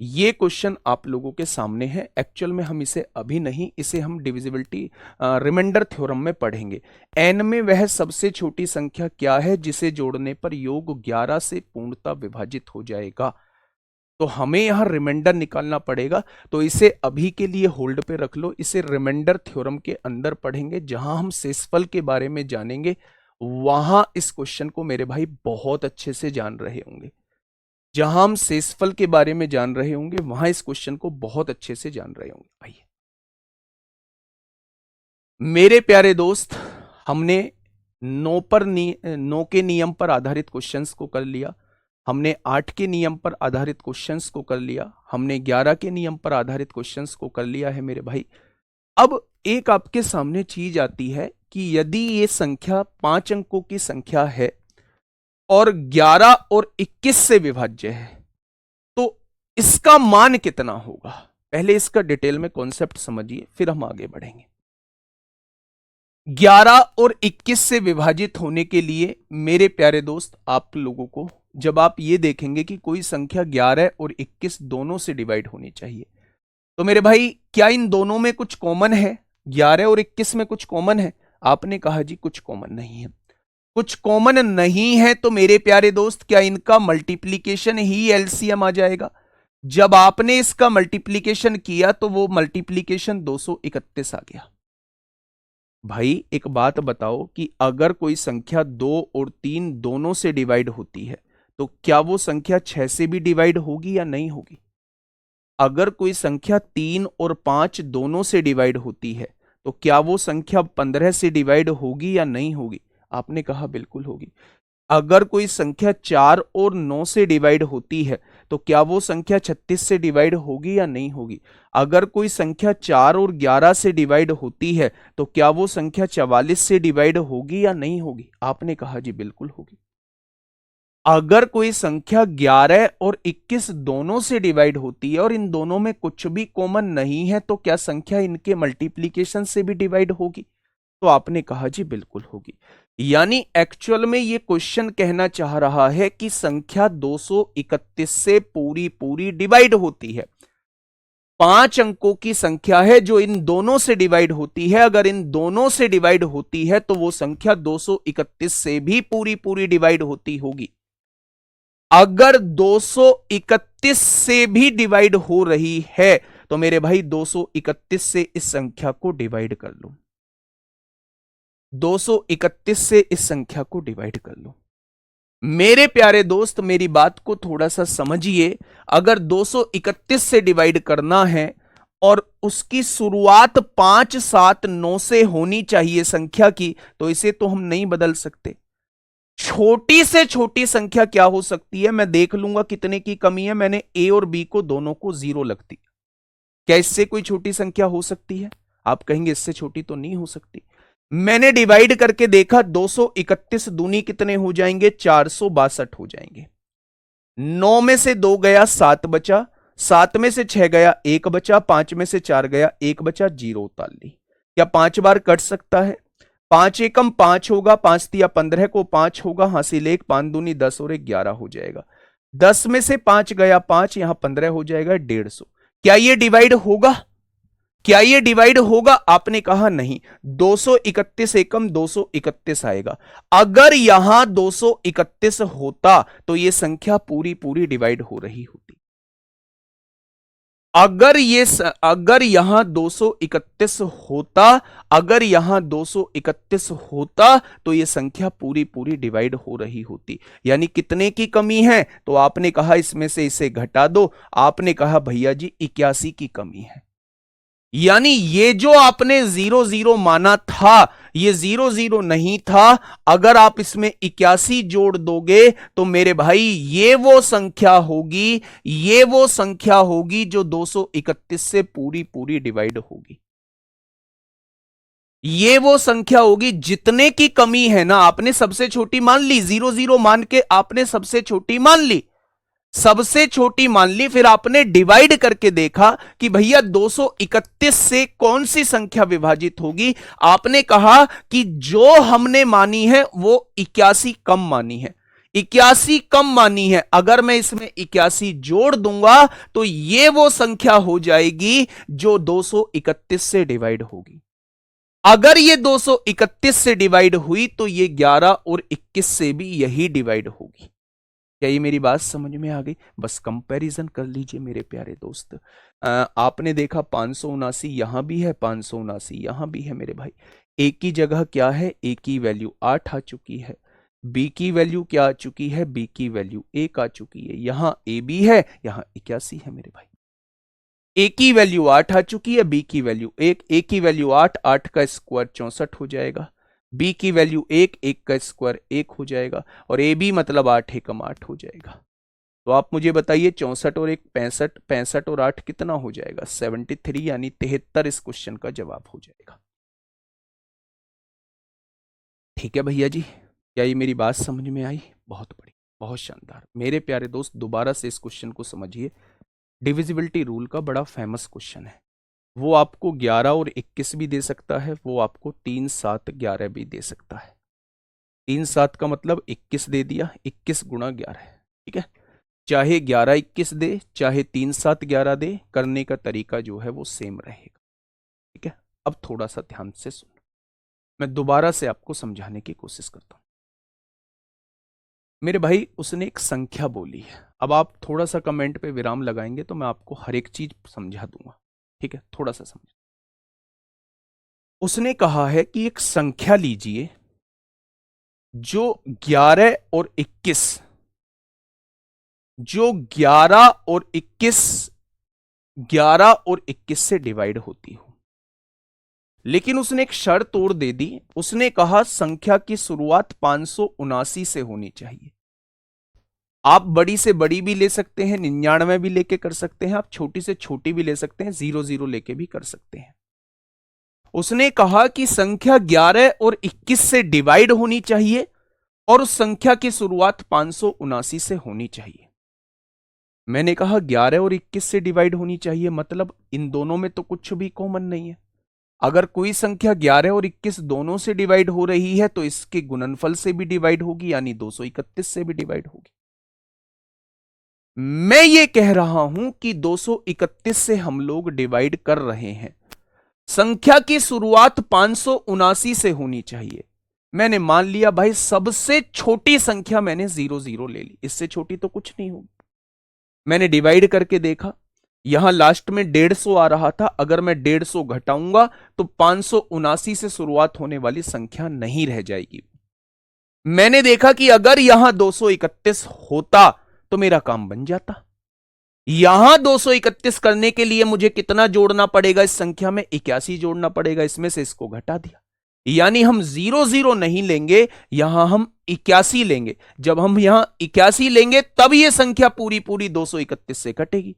ये क्वेश्चन आप लोगों के सामने है। एक्चुअल में हम इसे अभी नहीं, इसे हम डिविजिबिलिटी रिमाइंडर थ्योरम में पढ़ेंगे। n में वह सबसे छोटी संख्या क्या है जिसे जोड़ने पर योग 11 से पूर्णतः विभाजित हो जाएगा? तो हमें यहां रिमाइंडर निकालना पड़ेगा, तो इसे अभी के लिए होल्ड पे रख लो। इसे रिमाइंडर थ्योरम के अंदर पढ़ेंगे, जहां हम शेषफल के बारे में जानेंगे। वहां इस क्वेश्चन को मेरे भाई बहुत अच्छे से जान रहे होंगे। जहां हम शेषफल के बारे में जान रहे होंगे वहां इस क्वेश्चन को बहुत अच्छे से जान रहे होंगे। भाई मेरे प्यारे दोस्त, हमने 9 के नियम पर आधारित क्वेश्चंस को कर लिया, हमने 8 के नियम पर आधारित क्वेश्चंस को कर लिया, हमने 11 के नियम पर आधारित क्वेश्चंस को कर लिया है मेरे भाई। अब एक आपके सामने चीज आती है कि यदि ये संख्या 5 अंकों की संख्या है और 11 और 21 से विभाज्य है तो इसका मान कितना होगा? पहले इसका डिटेल में कॉन्सेप्ट समझिए, फिर हम आगे बढ़ेंगे। 11 और 21 से विभाजित होने के लिए मेरे प्यारे दोस्त, आप लोगों को जब आप ये देखेंगे कि कोई संख्या 11 और 21 दोनों से डिवाइड होनी चाहिए, तो मेरे भाई क्या इन दोनों में कुछ कॉमन है? 11 और 21 में कुछ कॉमन है? आपने कहा जी कुछ कॉमन नहीं है। कुछ कॉमन नहीं है तो मेरे प्यारे दोस्त क्या इनका मल्टीप्लीकेशन ही एलसीएम आ जाएगा? जब आपने इसका मल्टीप्लीकेशन किया तो वो मल्टीप्लीकेशन 231 आ गया। भाई एक बात बताओ कि अगर कोई संख्या 2 और 3 दोनों से डिवाइड होती है तो क्या वो संख्या 6 से भी डिवाइड होगी या नहीं होगी? अगर कोई संख्या 3 और 5 दोनों से डिवाइड होती है तो क्या वो संख्या 15 से डिवाइड होगी या नहीं होगी? आपने कहा बिल्कुल होगी। अगर कोई संख्या 4 और 9 से डिवाइड होती है तो क्या वो संख्या 36 से डिवाइड होगी या नहीं होगी? अगर कोई संख्या 4 और 11 से डिवाइड होती है तो क्या वो संख्या 44 से डिवाइड होगी या नहीं होगी? आपने कहा जी बिल्कुल होगी। अगर कोई संख्या 11 और 21 दोनों से डिवाइड होती है और इन दोनों में कुछ भी कॉमन नहीं है तो क्या संख्या इनके मल्टीप्लीकेशन से भी डिवाइड होगी? तो आपने कहा जी बिल्कुल होगी। यानी एक्चुअल में ये क्वेश्चन कहना चाह रहा है कि संख्या 231 से पूरी पूरी डिवाइड होती है। 5 अंकों की संख्या है जो इन दोनों से डिवाइड होती है। अगर इन दोनों से डिवाइड होती है तो वो संख्या 231 से भी पूरी पूरी डिवाइड होती होगी। अगर 231 से भी डिवाइड हो रही है तो मेरे भाई 231 से इस संख्या को डिवाइड कर लो। 231 से इस संख्या को डिवाइड कर लो। मेरे प्यारे दोस्त मेरी बात को थोड़ा सा समझिए। अगर 231 से डिवाइड करना है और उसकी शुरुआत 5, 7, 9 से होनी चाहिए संख्या की, तो इसे तो हम नहीं बदल सकते। छोटी से छोटी संख्या क्या हो सकती है? मैं देख लूंगा कितने की कमी है। मैंने ए और बी को दोनों को 0 लगती। क्या इससे कोई छोटी संख्या हो सकती है? आप कहेंगे इससे छोटी तो नहीं हो सकती। मैंने डिवाइड करके देखा, 231 दूनी कितने हो जाएंगे? 462 हो जाएंगे। 9 में से 2 गया 7 बचा, 7 में से 6 गया 1 बचा, 5 में से 4 गया 1 बचा, 0 उतार ली। क्या 5 बार कट सकता है? 5 एकम 5 होगा, 5 तिया 15 को 5 होगा, हासिल 1, 5 दूनी 10 और 1 11 हो जाएगा। 10 में से 5 गया 5, यहां 15 हो जाएगा 150। क्या ये डिवाइड होगा? क्या ये डिवाइड होगा? आपने कहा नहीं। 231 एकम 231 आएगा। अगर यहां 231 होता तो यह संख्या पूरी पूरी डिवाइड हो रही होती। अगर यहां 231 होता, अगर यहां 231 होता तो यह संख्या पूरी पूरी डिवाइड हो रही होती। यानी कितने की कमी है? तो आपने कहा इसमें से इसे घटा दो। आपने कहा भैया जी 81 की कमी है। यानी ये जो आपने 0 माना था, ये 0 नहीं था। अगर आप इसमें 81 जोड़ दोगे तो मेरे भाई ये वो संख्या होगी, ये वो संख्या होगी जो 231 से पूरी पूरी डिवाइड होगी। ये वो संख्या होगी जितने की कमी है ना, आपने सबसे छोटी मान ली, 0 मान के आपने सबसे छोटी मान ली, सबसे छोटी मान ली। फिर आपने डिवाइड करके देखा कि भैया 231 से कौन सी संख्या विभाजित होगी। आपने कहा कि जो हमने मानी है वो 81 कम मानी है, 81 कम मानी है। अगर मैं इसमें 81 जोड़ दूंगा तो ये वो संख्या हो जाएगी जो 231 से डिवाइड होगी। अगर ये 231 से डिवाइड हुई तो ये 11 और 21 से भी यही डिवाइड होगी। क्या ये मेरी बात समझ में आ गई? बस कंपैरिजन कर लीजिए मेरे प्यारे दोस्त। आपने देखा 579 यहां भी है, 579 यहां भी है मेरे भाई। ए की जगह क्या है? ए की वैल्यू 8 आ चुकी है। बी की वैल्यू क्या आ चुकी है? बी की वैल्यू 1 आ चुकी है। यहां ए बी है, यहां 81 है मेरे भाई। ए की वैल्यू 8 आ चुकी है, बी की वैल्यू 1, ए की वैल्यू 8, 8 का स्क्वायर 64 हो जाएगा। बी की वैल्यू 1, 1 का स्क्वायर 1 हो जाएगा। और ए बी मतलब 8 एकम 8 हो जाएगा। तो आप मुझे बताइए 64 और 1 65, 65 और 8 कितना हो जाएगा? 73, यानी 73 इस क्वेश्चन का जवाब हो जाएगा। ठीक है भैया जी, क्या ये मेरी बात समझ में आई? बहुत बढ़िया, बहुत शानदार। मेरे प्यारे दोस्त दोबारा से इस क्वेश्चन को समझिए। डिविजिबिलिटी रूल का बड़ा फेमस क्वेश्चन है। वो आपको 11 और 21 भी दे सकता है, वो आपको 3, 7, 11 भी दे सकता है। 3, 7 का मतलब 21 दे दिया, 21 गुणा 11, ठीक है। चाहे 11, 21 दे, चाहे 3, 7, 11 दे, करने का तरीका जो है वो सेम रहेगा, ठीक है। अब थोड़ा सा ध्यान से सुनो, मैं दोबारा से आपको समझाने की कोशिश करता हूं। मेरे भाई उसने एक संख्या बोली है। अब आप थोड़ा सा कमेंट पे विराम लगाएंगे तो मैं आपको हर एक चीज समझा दूंगा, ठीक है। थोड़ा सा समझ। उसने कहा है कि एक संख्या लीजिए जो 11 और 21, जो 11 और 21, 11 और 21 से डिवाइड होती हो। लेकिन उसने एक शर्त तोड़ दे दी। उसने कहा संख्या की शुरुआत 579 से होनी चाहिए। आप बड़ी से बड़ी भी ले सकते हैं, 99 भी लेके कर सकते हैं, आप छोटी से छोटी भी ले सकते हैं, 00 लेके भी कर सकते हैं। उसने कहा कि संख्या 11 और 21 से डिवाइड होनी चाहिए और उस संख्या की शुरुआत 579 से होनी चाहिए। मैंने कहा 11 और 21 से डिवाइड होनी चाहिए, मतलब इन दोनों में तो कुछ भी कॉमन नहीं है। अगर कोई संख्या 11 और 21 दोनों से डिवाइड हो रही है तो इसके गुणनफल से भी डिवाइड होगी, यानी 231 से भी डिवाइड होगी। मैं ये कह रहा हूं कि 231 से हम लोग डिवाइड कर रहे हैं, संख्या की शुरुआत 579 से होनी चाहिए। मैंने मान लिया भाई सबसे छोटी संख्या मैंने 00 ले ली, इससे छोटी तो कुछ नहीं होगी। मैंने डिवाइड करके देखा, यहां लास्ट में 150 आ रहा था, अगर मैं 150 घटाऊंगा तो 579 से शुरुआत होने वाली संख्या नहीं रह जाएगी। मैंने देखा कि अगर यहां 231 होता तो मेरा काम बन जाता। यहां 231 करने के लिए मुझे कितना जोड़ना पड़ेगा इस संख्या में? 81 जोड़ना पड़ेगा, इसमें से इसको घटा दिया, यानी हम 00 नहीं लेंगे, यहां हम 81 लेंगे। जब हम यहां 81 लेंगे तब यह संख्या पूरी पूरी 231 से कटेगी,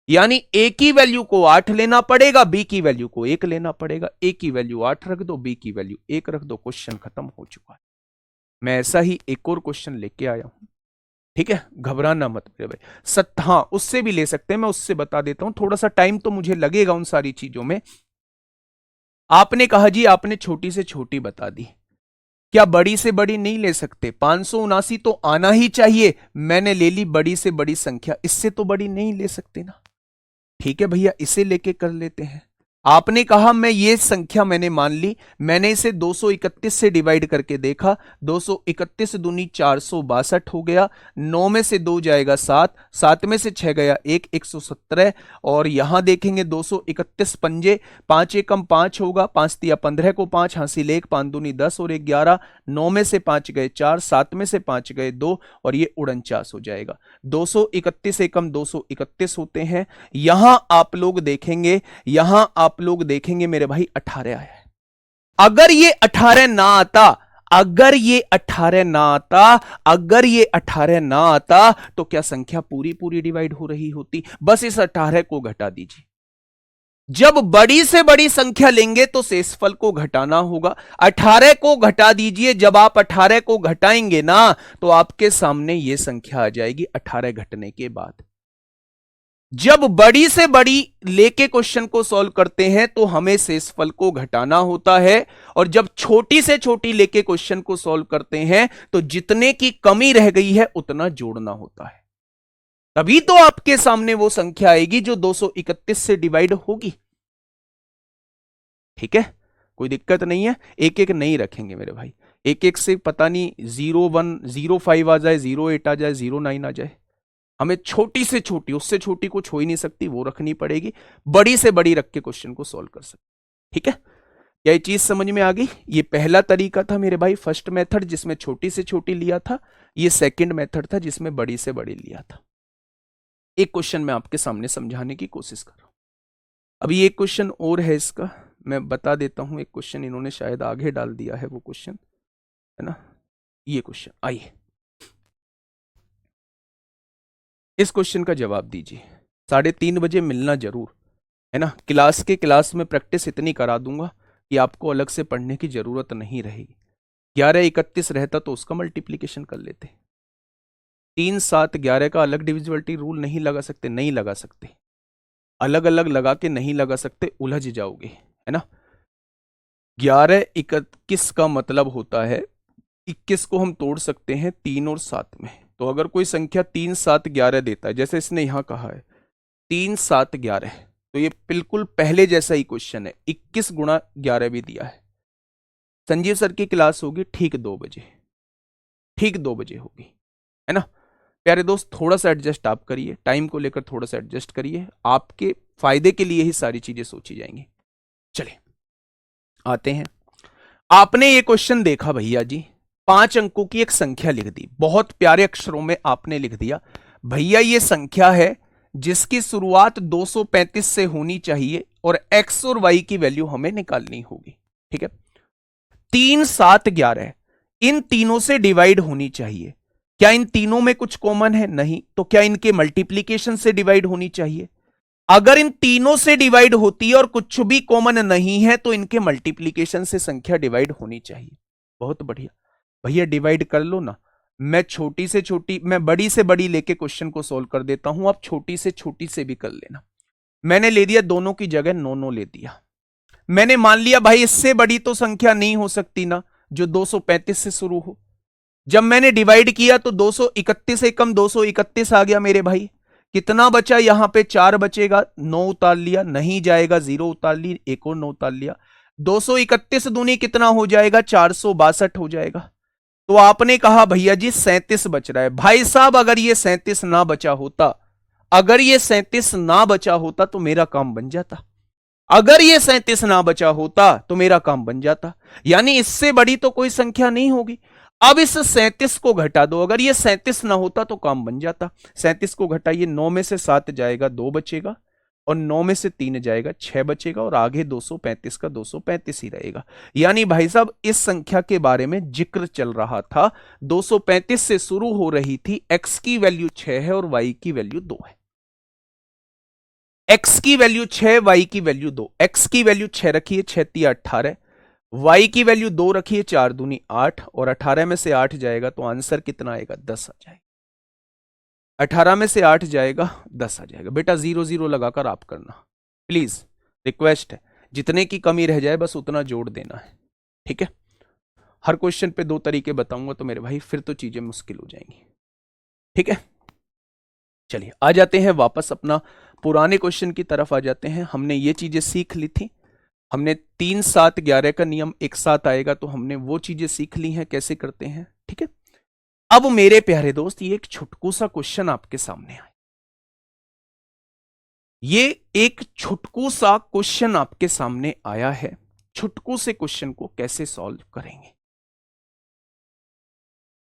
यानी ए की वैल्यू को 8 लेना पड़ेगा, बी की वैल्यू को 1 लेना पड़ेगा। ए की वैल्यू 8 रख दो, बी की वैल्यू 1 रख दो, क्वेश्चन खत्म हो चुका है। मैं ऐसा ही एक और क्वेश्चन लेके आया हूं, ठीक है, घबराना मत मेरे भाई। हाँ, उससे भी ले सकते हैं, मैं उससे बता देता हूं, थोड़ा सा टाइम तो मुझे लगेगा उन सारी चीजों में। आपने कहा जी आपने छोटी से छोटी बता दी, क्या बड़ी से बड़ी नहीं ले सकते? 579 तो आना ही चाहिए, मैंने ले ली बड़ी से बड़ी संख्या, इससे तो बड़ी नहीं ले सकते ना। ठीक है भैया, इसे लेके कर लेते हैं। आपने कहा मैं ये संख्या मैंने मान ली, मैंने इसे 231 से डिवाइड करके देखा, 231 दूनी 462 हो गया, 9 में से 2 जाएगा 7, 7 में से 6 गया 1, 117। और यहां देखेंगे 231 पंजे, 5 एकम 5 होगा, 5 तिया 15 को 5 हासिल 1, 5 दूनी 10 और 1 11, 9 में से 5 गए 4, 7 में से 5 गए 2 और ये 49 हो जाएगा। 231 एकम 231 होते हैं। यहां आप लोग देखेंगे, यहां आप लोग देखेंगे मेरे भाई 18 आया है। अगर ये 18 ना आता, अगर ये 18 ना आता, अगर ये 18 ना आता तो क्या संख्या पूरी पूरी डिवाइड हो रही होती? बस इस 18 को घटा दीजिए। जब बड़ी से बड़ी संख्या लेंगे तो शेषफल को घटाना होगा। 18 को घटा दीजिए, जब आप 18 को घटाएंगे ना तो आपके सामने यह संख्या आ जाएगी 18 घटने के बाद। जब बड़ी से बड़ी लेके क्वेश्चन को सॉल्व करते हैं तो हमें शेषफल को घटाना होता है, और जब छोटी से छोटी लेके क्वेश्चन को सॉल्व करते हैं तो जितने की कमी रह गई है उतना जोड़ना होता है। तभी तो आपके सामने वो संख्या आएगी जो 231 से डिवाइड होगी। ठीक है, कोई दिक्कत नहीं है, एक एक नहीं रखेंगे मेरे भाई, एक एक से पता नहीं 01 05 आ जाए, 08 आ जाए, 09 आ जाए, हमें छोटी से छोटी, उससे छोटी कुछ हो ही नहीं सकती, वो रखनी पड़ेगी, बड़ी से बड़ी रख के क्वेश्चन को सॉल्व कर सकते। ठीक है, क्या ये चीज समझ में आ गई? ये पहला तरीका था मेरे भाई, फर्स्ट मेथड, जिसमें छोटी से छोटी लिया था। ये सेकंड मेथड था जिसमें बड़ी से बड़ी लिया था। एक क्वेश्चन मैं आपके सामने समझाने की कोशिश कर रहा हूं। अभी एक क्वेश्चन और है इसका, मैं बता देता हूं। एक क्वेश्चन इन्होंने शायद आगे डाल दिया है, वो क्वेश्चन है ना, ये क्वेश्चन। आइए इस क्वेश्चन का जवाब दीजिए। 3:30 बजे मिलना जरूर, है ना। क्लास में प्रैक्टिस इतनी करा दूंगा कि आपको अलग से पढ़ने की जरूरत नहीं रहेगी। 11 31 रहता तो उसका मल्टीप्लीकेशन कर लेते। 3 7 11 का अलग डिविजिबिलिटी रूल नहीं लगा सकते, नहीं लगा सकते, अलग अलग लगा के नहीं लगा सकते, उलझ जाओगे, है ना। 11 21 का मतलब होता है 21 को हम तोड़ सकते हैं 3 और 7 में। तो अगर कोई संख्या 3 7 11 देता है, जैसे इसने यहां कहा है 3 7 11, तो ये बिल्कुल पहले जैसा ही क्वेश्चन है, 21 गुणा 11 भी दिया है। संजीव सर की क्लास होगी ठीक 2 बजे, ठीक 2 बजे होगी, है ना। प्यारे दोस्त, थोड़ा सा एडजस्ट आप करिए, टाइम को लेकर थोड़ा सा एडजस्ट करिए, आपके फायदे के लिए ही सारी चीजें सोची जाएंगी। चलिए आते हैं। आपने ये क्वेश्चन देखा भैया जी, 5 अंकों की एक संख्या लिख दी, बहुत प्यारे अक्षरों में आपने लिख दिया भैया ये संख्या है जिसकी शुरुआत 235 से होनी चाहिए और x और y की वैल्यू हमें निकालनी होगी। ठीक है, 3 7 11 इन तीनों से डिवाइड होनी चाहिए। क्या इन तीनों में कुछ कॉमन है? नहीं। तो क्या इनके मल्टीप्लीकेशन से डिवाइड होनी चाहिए? अगर इन तीनों से डिवाइड होती है और कुछ भी कॉमन नहीं है तो इनके मल्टीप्लीकेशन से संख्या डिवाइड होनी चाहिए। बहुत बढ़िया भैया, डिवाइड कर लो ना। मैं बड़ी से बड़ी लेके क्वेश्चन को सोल्व कर देता हूं, आप छोटी से छोटी से भी कर लेना। मैंने ले दिया दोनों की जगह 9 ले दिया। मैंने मान लिया भाई इससे बड़ी तो संख्या नहीं हो सकती ना जो 235 से शुरू हो। जब मैंने डिवाइड किया तो 231 से कम 231 आ गया मेरे भाई। कितना बचा यहां पे? 4 बचेगा। 9 उतार लिया, नहीं जाएगा, 0 उतार ली, एक और 9 उतार लिया। 231 दूनी कितना हो जाएगा? 462 हो जाएगा। तो आपने कहा भैया जी 37 बच रहा है। भाई साहब अगर ये 37 ना बचा होता, अगर ये 37 ना बचा होता तो मेरा काम बन जाता। अगर ये 37 ना बचा होता तो मेरा काम बन जाता। यानी इससे बड़ी तो कोई संख्या नहीं होगी। अब इस 37 को घटा दो, अगर ये 37 ना होता तो काम बन जाता। 37 को घटाइए, 9 में से 7 जाएगा, 2 बचेगा, और 9 में से 3 जाएगा, 6 बचेगा, और आगे 235 का 235 ही रहेगा। यानी भाई साहब इस संख्या के बारे में जिक्र चल रहा था। 235 से शुरू हो रही थी, x की वैल्यू 6 है और y की वैल्यू 2 है। x की वैल्यू 6, y की वैल्यू 2। x की वैल्यू 6 रखिए, 6 तिया 18, y की वैल्यू 2 रखिए, 4 दूनी 8, और 18 में से 8 जाएगा तो आंसर कितना आएगा? 10 आ जाएगा। 18 में से 8 जाएगा, 10 आ जाएगा। बेटा 0 0 लगाकर आप करना प्लीज, रिक्वेस्ट है। जितने की कमी रह जाए बस उतना जोड़ देना है, ठीक है। हर क्वेश्चन पे 2 तरीके बताऊंगा तो मेरे भाई फिर तो चीजें मुश्किल हो जाएंगी, ठीक है। चलिए आ जाते हैं वापस अपना पुराने क्वेश्चन की तरफ आ जाते हैं। हमने ये चीजें सीख ली थी। हमने 3 7 11 का नियम एक साथ आएगा तो हमने वो चीजें सीख ली हैं कैसे करते हैं, ठीक है। अब मेरे प्यारे दोस्त ये एक छुटकू सा क्वेश्चन आपके सामने आए। ये एक छुटकू सा क्वेश्चन आपके सामने आया है। छुटकू से क्वेश्चन को कैसे सॉल्व करेंगे?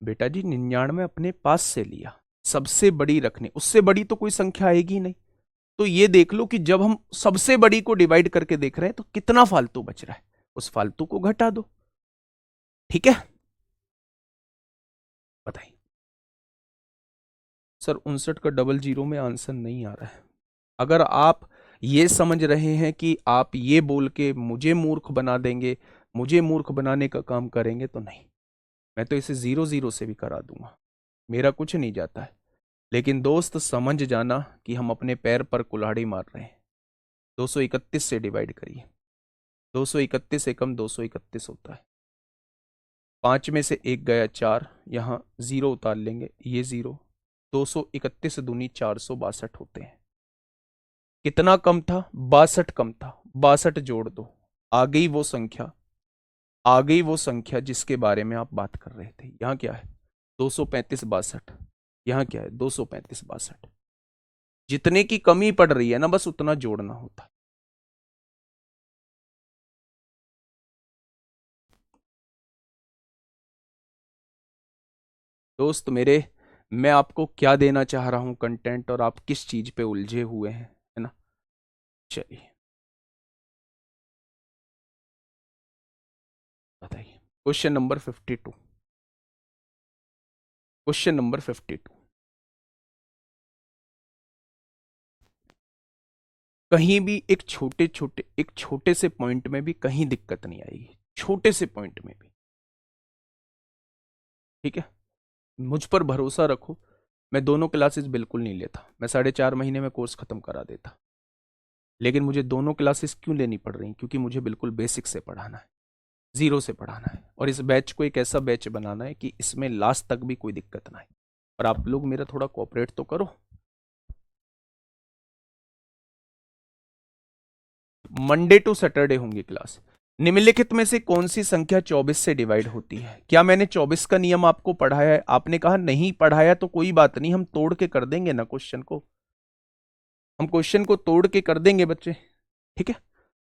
बेटा जी 99 अपने पास से लिया, सबसे बड़ी रखने, उससे बड़ी तो कोई संख्या आएगी नहीं। तो ये देख लो कि जब हम सबसे बड़ी को डिवाइड करके देख रहे हैं तो कितना फालतू बच रहा है, उस फालतू को घटा दो, ठीक है। बताइए सर 59 का डबल जीरो में आंसर नहीं आ रहा है। अगर आप ये समझ रहे हैं कि आप ये बोल के मुझे मूर्ख बना देंगे, मुझे मूर्ख बनाने का काम करेंगे तो नहीं, मैं तो इसे 0 0 से भी करा दूंगा, मेरा कुछ नहीं जाता है। लेकिन दोस्त समझ जाना कि हम अपने पैर पर कुल्हाड़ी मार रहे हैं। 231 से डिवाइड करिए, 231 एकम 231 होता है। 5 में से 1 गया 4, यहां 0 उतार लेंगे, ये 0। 231 दूनी 462 होते हैं। कितना कम था? 62 कम था। 62 जोड़ दो, आ गई वो संख्या, आ गई वो संख्या जिसके बारे में आप बात कर रहे थे। यहां क्या है? 235 62। यहां क्या है? 235 62। जितने की कमी पड़ रही है ना बस उतना जोड़ना होता है। दोस्त मेरे, मैं आपको क्या देना चाह रहा हूं कंटेंट, और आप किस चीज पे उलझे हुए हैं, है ना। चलिए बताइए क्वेश्चन नंबर 52। क्वेश्चन नंबर 52, कहीं भी एक छोटे से पॉइंट में भी कहीं दिक्कत नहीं आएगी, छोटे से पॉइंट में भी, ठीक है। मुझ पर भरोसा रखो, मैं दोनों क्लासेस बिल्कुल नहीं लेता, मैं 4.5 महीने में कोर्स खत्म करा देता। लेकिन मुझे दोनों क्लासेस क्यों लेनी पड़ रही? क्योंकि मुझे बिल्कुल बेसिक से पढ़ाना है, 0 से पढ़ाना है, और इस बैच को एक ऐसा बैच बनाना है कि इसमें लास्ट तक भी कोई दिक्कत ना आए। और आप लोग मेरा थोड़ा कोऑपरेट तो करो। मंडे टू सैटरडे होंगी क्लास। निम्नलिखित में से कौन सी संख्या 24 से डिवाइड होती है? क्या मैंने 24 का नियम आपको पढ़ाया है? आपने कहा नहीं पढ़ाया तो कोई बात नहीं, हम तोड़ के कर देंगे ना क्वेश्चन को, हम क्वेश्चन को तोड़ के कर देंगे बच्चे, ठीक है।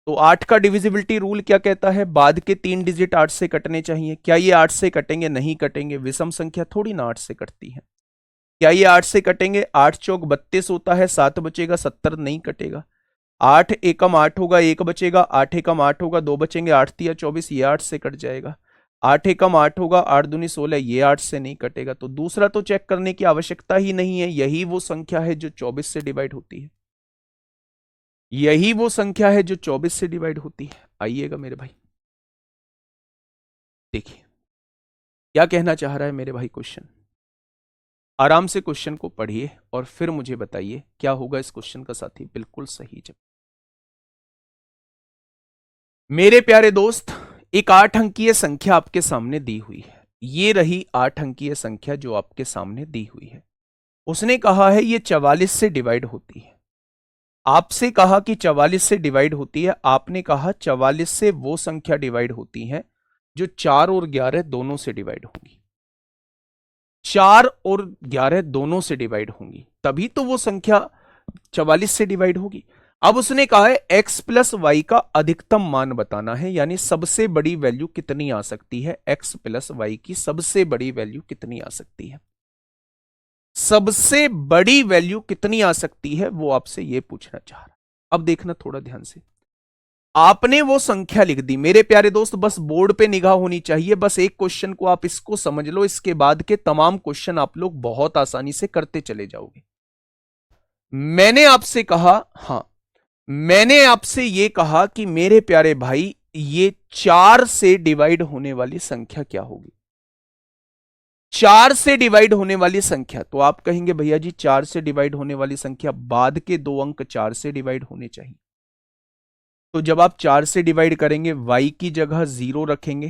तो 8 का डिविजिबिलिटी रूल क्या कहता है? बाद के 3 डिजिट 8 से कटने चाहिए। क्या ये 8 से कटेंगे? नहीं कटेंगे, विषम संख्या थोड़ी ना 8 से कटती है। क्या ये 8 से कटेंगे? 8 चौक 32 होता है, 7 बचेगा, 70 नहीं कटेगा। 8 एकम 8 होगा, 1 बचेगा, 8 एकम 8 होगा, 2 बचेंगे, 8 तिया 24, ये 8 से कट जाएगा। 8 एकम 8 होगा, 8 दूनी 16, ये 8 से नहीं कटेगा, तो दूसरा तो चेक करने की आवश्यकता ही नहीं है, यही वो संख्या है जो 24 से डिवाइड होती है, यही वो संख्या है जो 24 से डिवाइड होती है। आइएगा मेरे भाई, देखिए क्या कहना चाह रहा है मेरे भाई क्वेश्चन। आराम से क्वेश्चन को पढ़िए और फिर मुझे बताइए क्या होगा इस क्वेश्चन का साथी। बिल्कुल सही जवाब। मेरे प्यारे दोस्त, एक 8 अंकीय संख्या आपके सामने दी हुई है, ये रही 8 अंकीय संख्या जो आपके सामने दी हुई है। उसने कहा है ये 44 से डिवाइड होती है, आपसे कहा कि 44 से डिवाइड होती है, आपने कहा 44 से वो संख्या डिवाइड होती है जो 4 और 11 दोनों से डिवाइड होंगी, 4 और 11 दोनों से डिवाइड होंगी, तभी तो वो संख्या 44 से डिवाइड होगी। अब उसने कहा है x प्लस वाई का अधिकतम मान बताना है, यानी सबसे बड़ी वैल्यू कितनी आ सकती है, x प्लस वाई की सबसे बड़ी वैल्यू कितनी आ सकती है, सबसे बड़ी वैल्यू कितनी आ सकती है, वो आपसे ये पूछना चाह रहा। अब देखना थोड़ा ध्यान से, आपने वो संख्या लिख दी मेरे प्यारे दोस्त, बस बोर्ड पे निगाह होनी चाहिए, बस एक क्वेश्चन को आप इसको समझ लो, इसके बाद के तमाम क्वेश्चन आप लोग बहुत आसानी से करते चले जाओगे। मैंने आपसे कहा, हां मैंने आपसे ये कहा कि मेरे प्यारे भाई ये 4 से डिवाइड होने वाली संख्या क्या होगी, 4 से डिवाइड होने वाली संख्या, तो आप कहेंगे भैया जी 4 से डिवाइड होने वाली संख्या बाद के 2 अंक 4 से डिवाइड होने चाहिए, तो जब आप 4 से डिवाइड करेंगे y की जगह 0 रखेंगे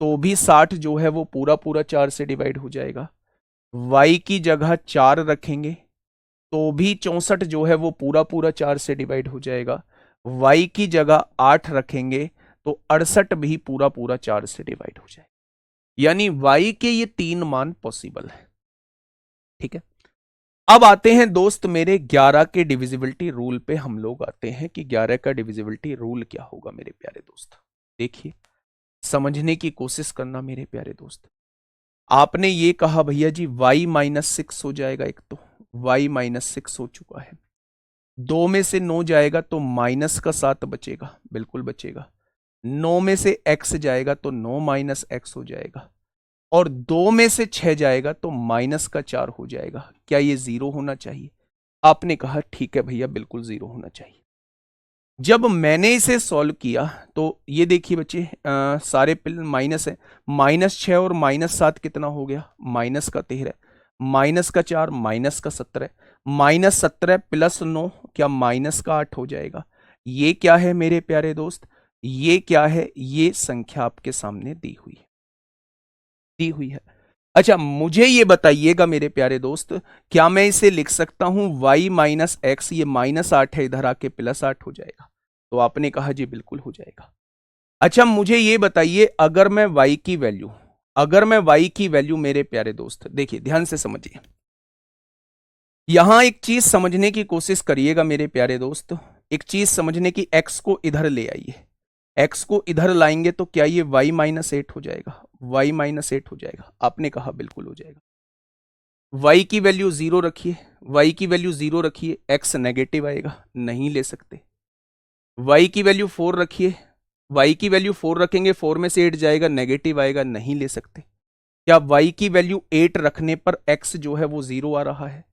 तो भी 60 जो है वो पूरा पूरा 4 से डिवाइड हो जाएगा, y की जगह 4 रखेंगे तो भी 64 जो है वो पूरा पूरा 4 से डिवाइड हो जाएगा, y की जगह 8 रखेंगे तो 68 भी पूरा पूरा 4 से डिवाइड हो जाएगा, यानी y के ये 3 मान पॉसिबल है। ठीक है, अब आते हैं दोस्त मेरे 11 के डिविजिबिलिटी रूल पे, हम लोग आते हैं कि 11 का डिविजिबिलिटी रूल क्या होगा मेरे प्यारे दोस्त। देखिए समझने की कोशिश करना मेरे प्यारे दोस्त, आपने ये कहा भैया जी y माइनस 6 हो जाएगा, एक तो y माइनस 6 हो चुका है, 2 में से 9 जाएगा तो माइनस का 7 बचेगा, बिल्कुल बचेगा, 9 में से x जाएगा तो 9 माइनस x हो जाएगा, और 2 में से 6 जाएगा तो माइनस का 4 हो जाएगा। क्या ये 0 होना चाहिए? आपने कहा ठीक है भैया बिल्कुल 0 होना चाहिए। जब मैंने इसे सॉल्व किया तो ये देखिए बच्चे, सारे माइनस है, -6 और -7 कितना हो गया, -13, -4 -17, -17 + 9 क्या -8 हो जाएगा। ये क्या है मेरे प्यारे दोस्त, ये क्या है, ये संख्या आपके सामने दी हुई है, दी हुई है। अच्छा मुझे ये बताइएगा मेरे प्यारे दोस्त, क्या मैं इसे लिख सकता हूं y माइनस एक्स, ये -8 है, इधर आके +8 हो जाएगा, तो आपने कहा जी बिल्कुल हो जाएगा। अच्छा मुझे ये बताइए, अगर मैं y की वैल्यू, अगर मैं y की वैल्यू मेरे प्यारे दोस्त, देखिए ध्यान से समझिए, यहां एक चीज समझने की कोशिश करिएगा मेरे प्यारे दोस्त, एक चीज समझने की, x को इधर ले आइए, x को इधर लाएंगे तो क्या ये y -8 हो जाएगा, y -8 हो जाएगा, आपने कहा बिल्कुल हो जाएगा। y की वैल्यू 0 रखिए, y की वैल्यू 0 रखिए, x नेगेटिव आएगा, नहीं ले सकते। y की वैल्यू 4 रखिए, y की वैल्यू 4 रखेंगे, 4 में से 8 जाएगा, नेगेटिव आएगा, नहीं ले सकते। क्या y की वैल्यू 8 रखने पर x जो है वो 0 आ रहा है?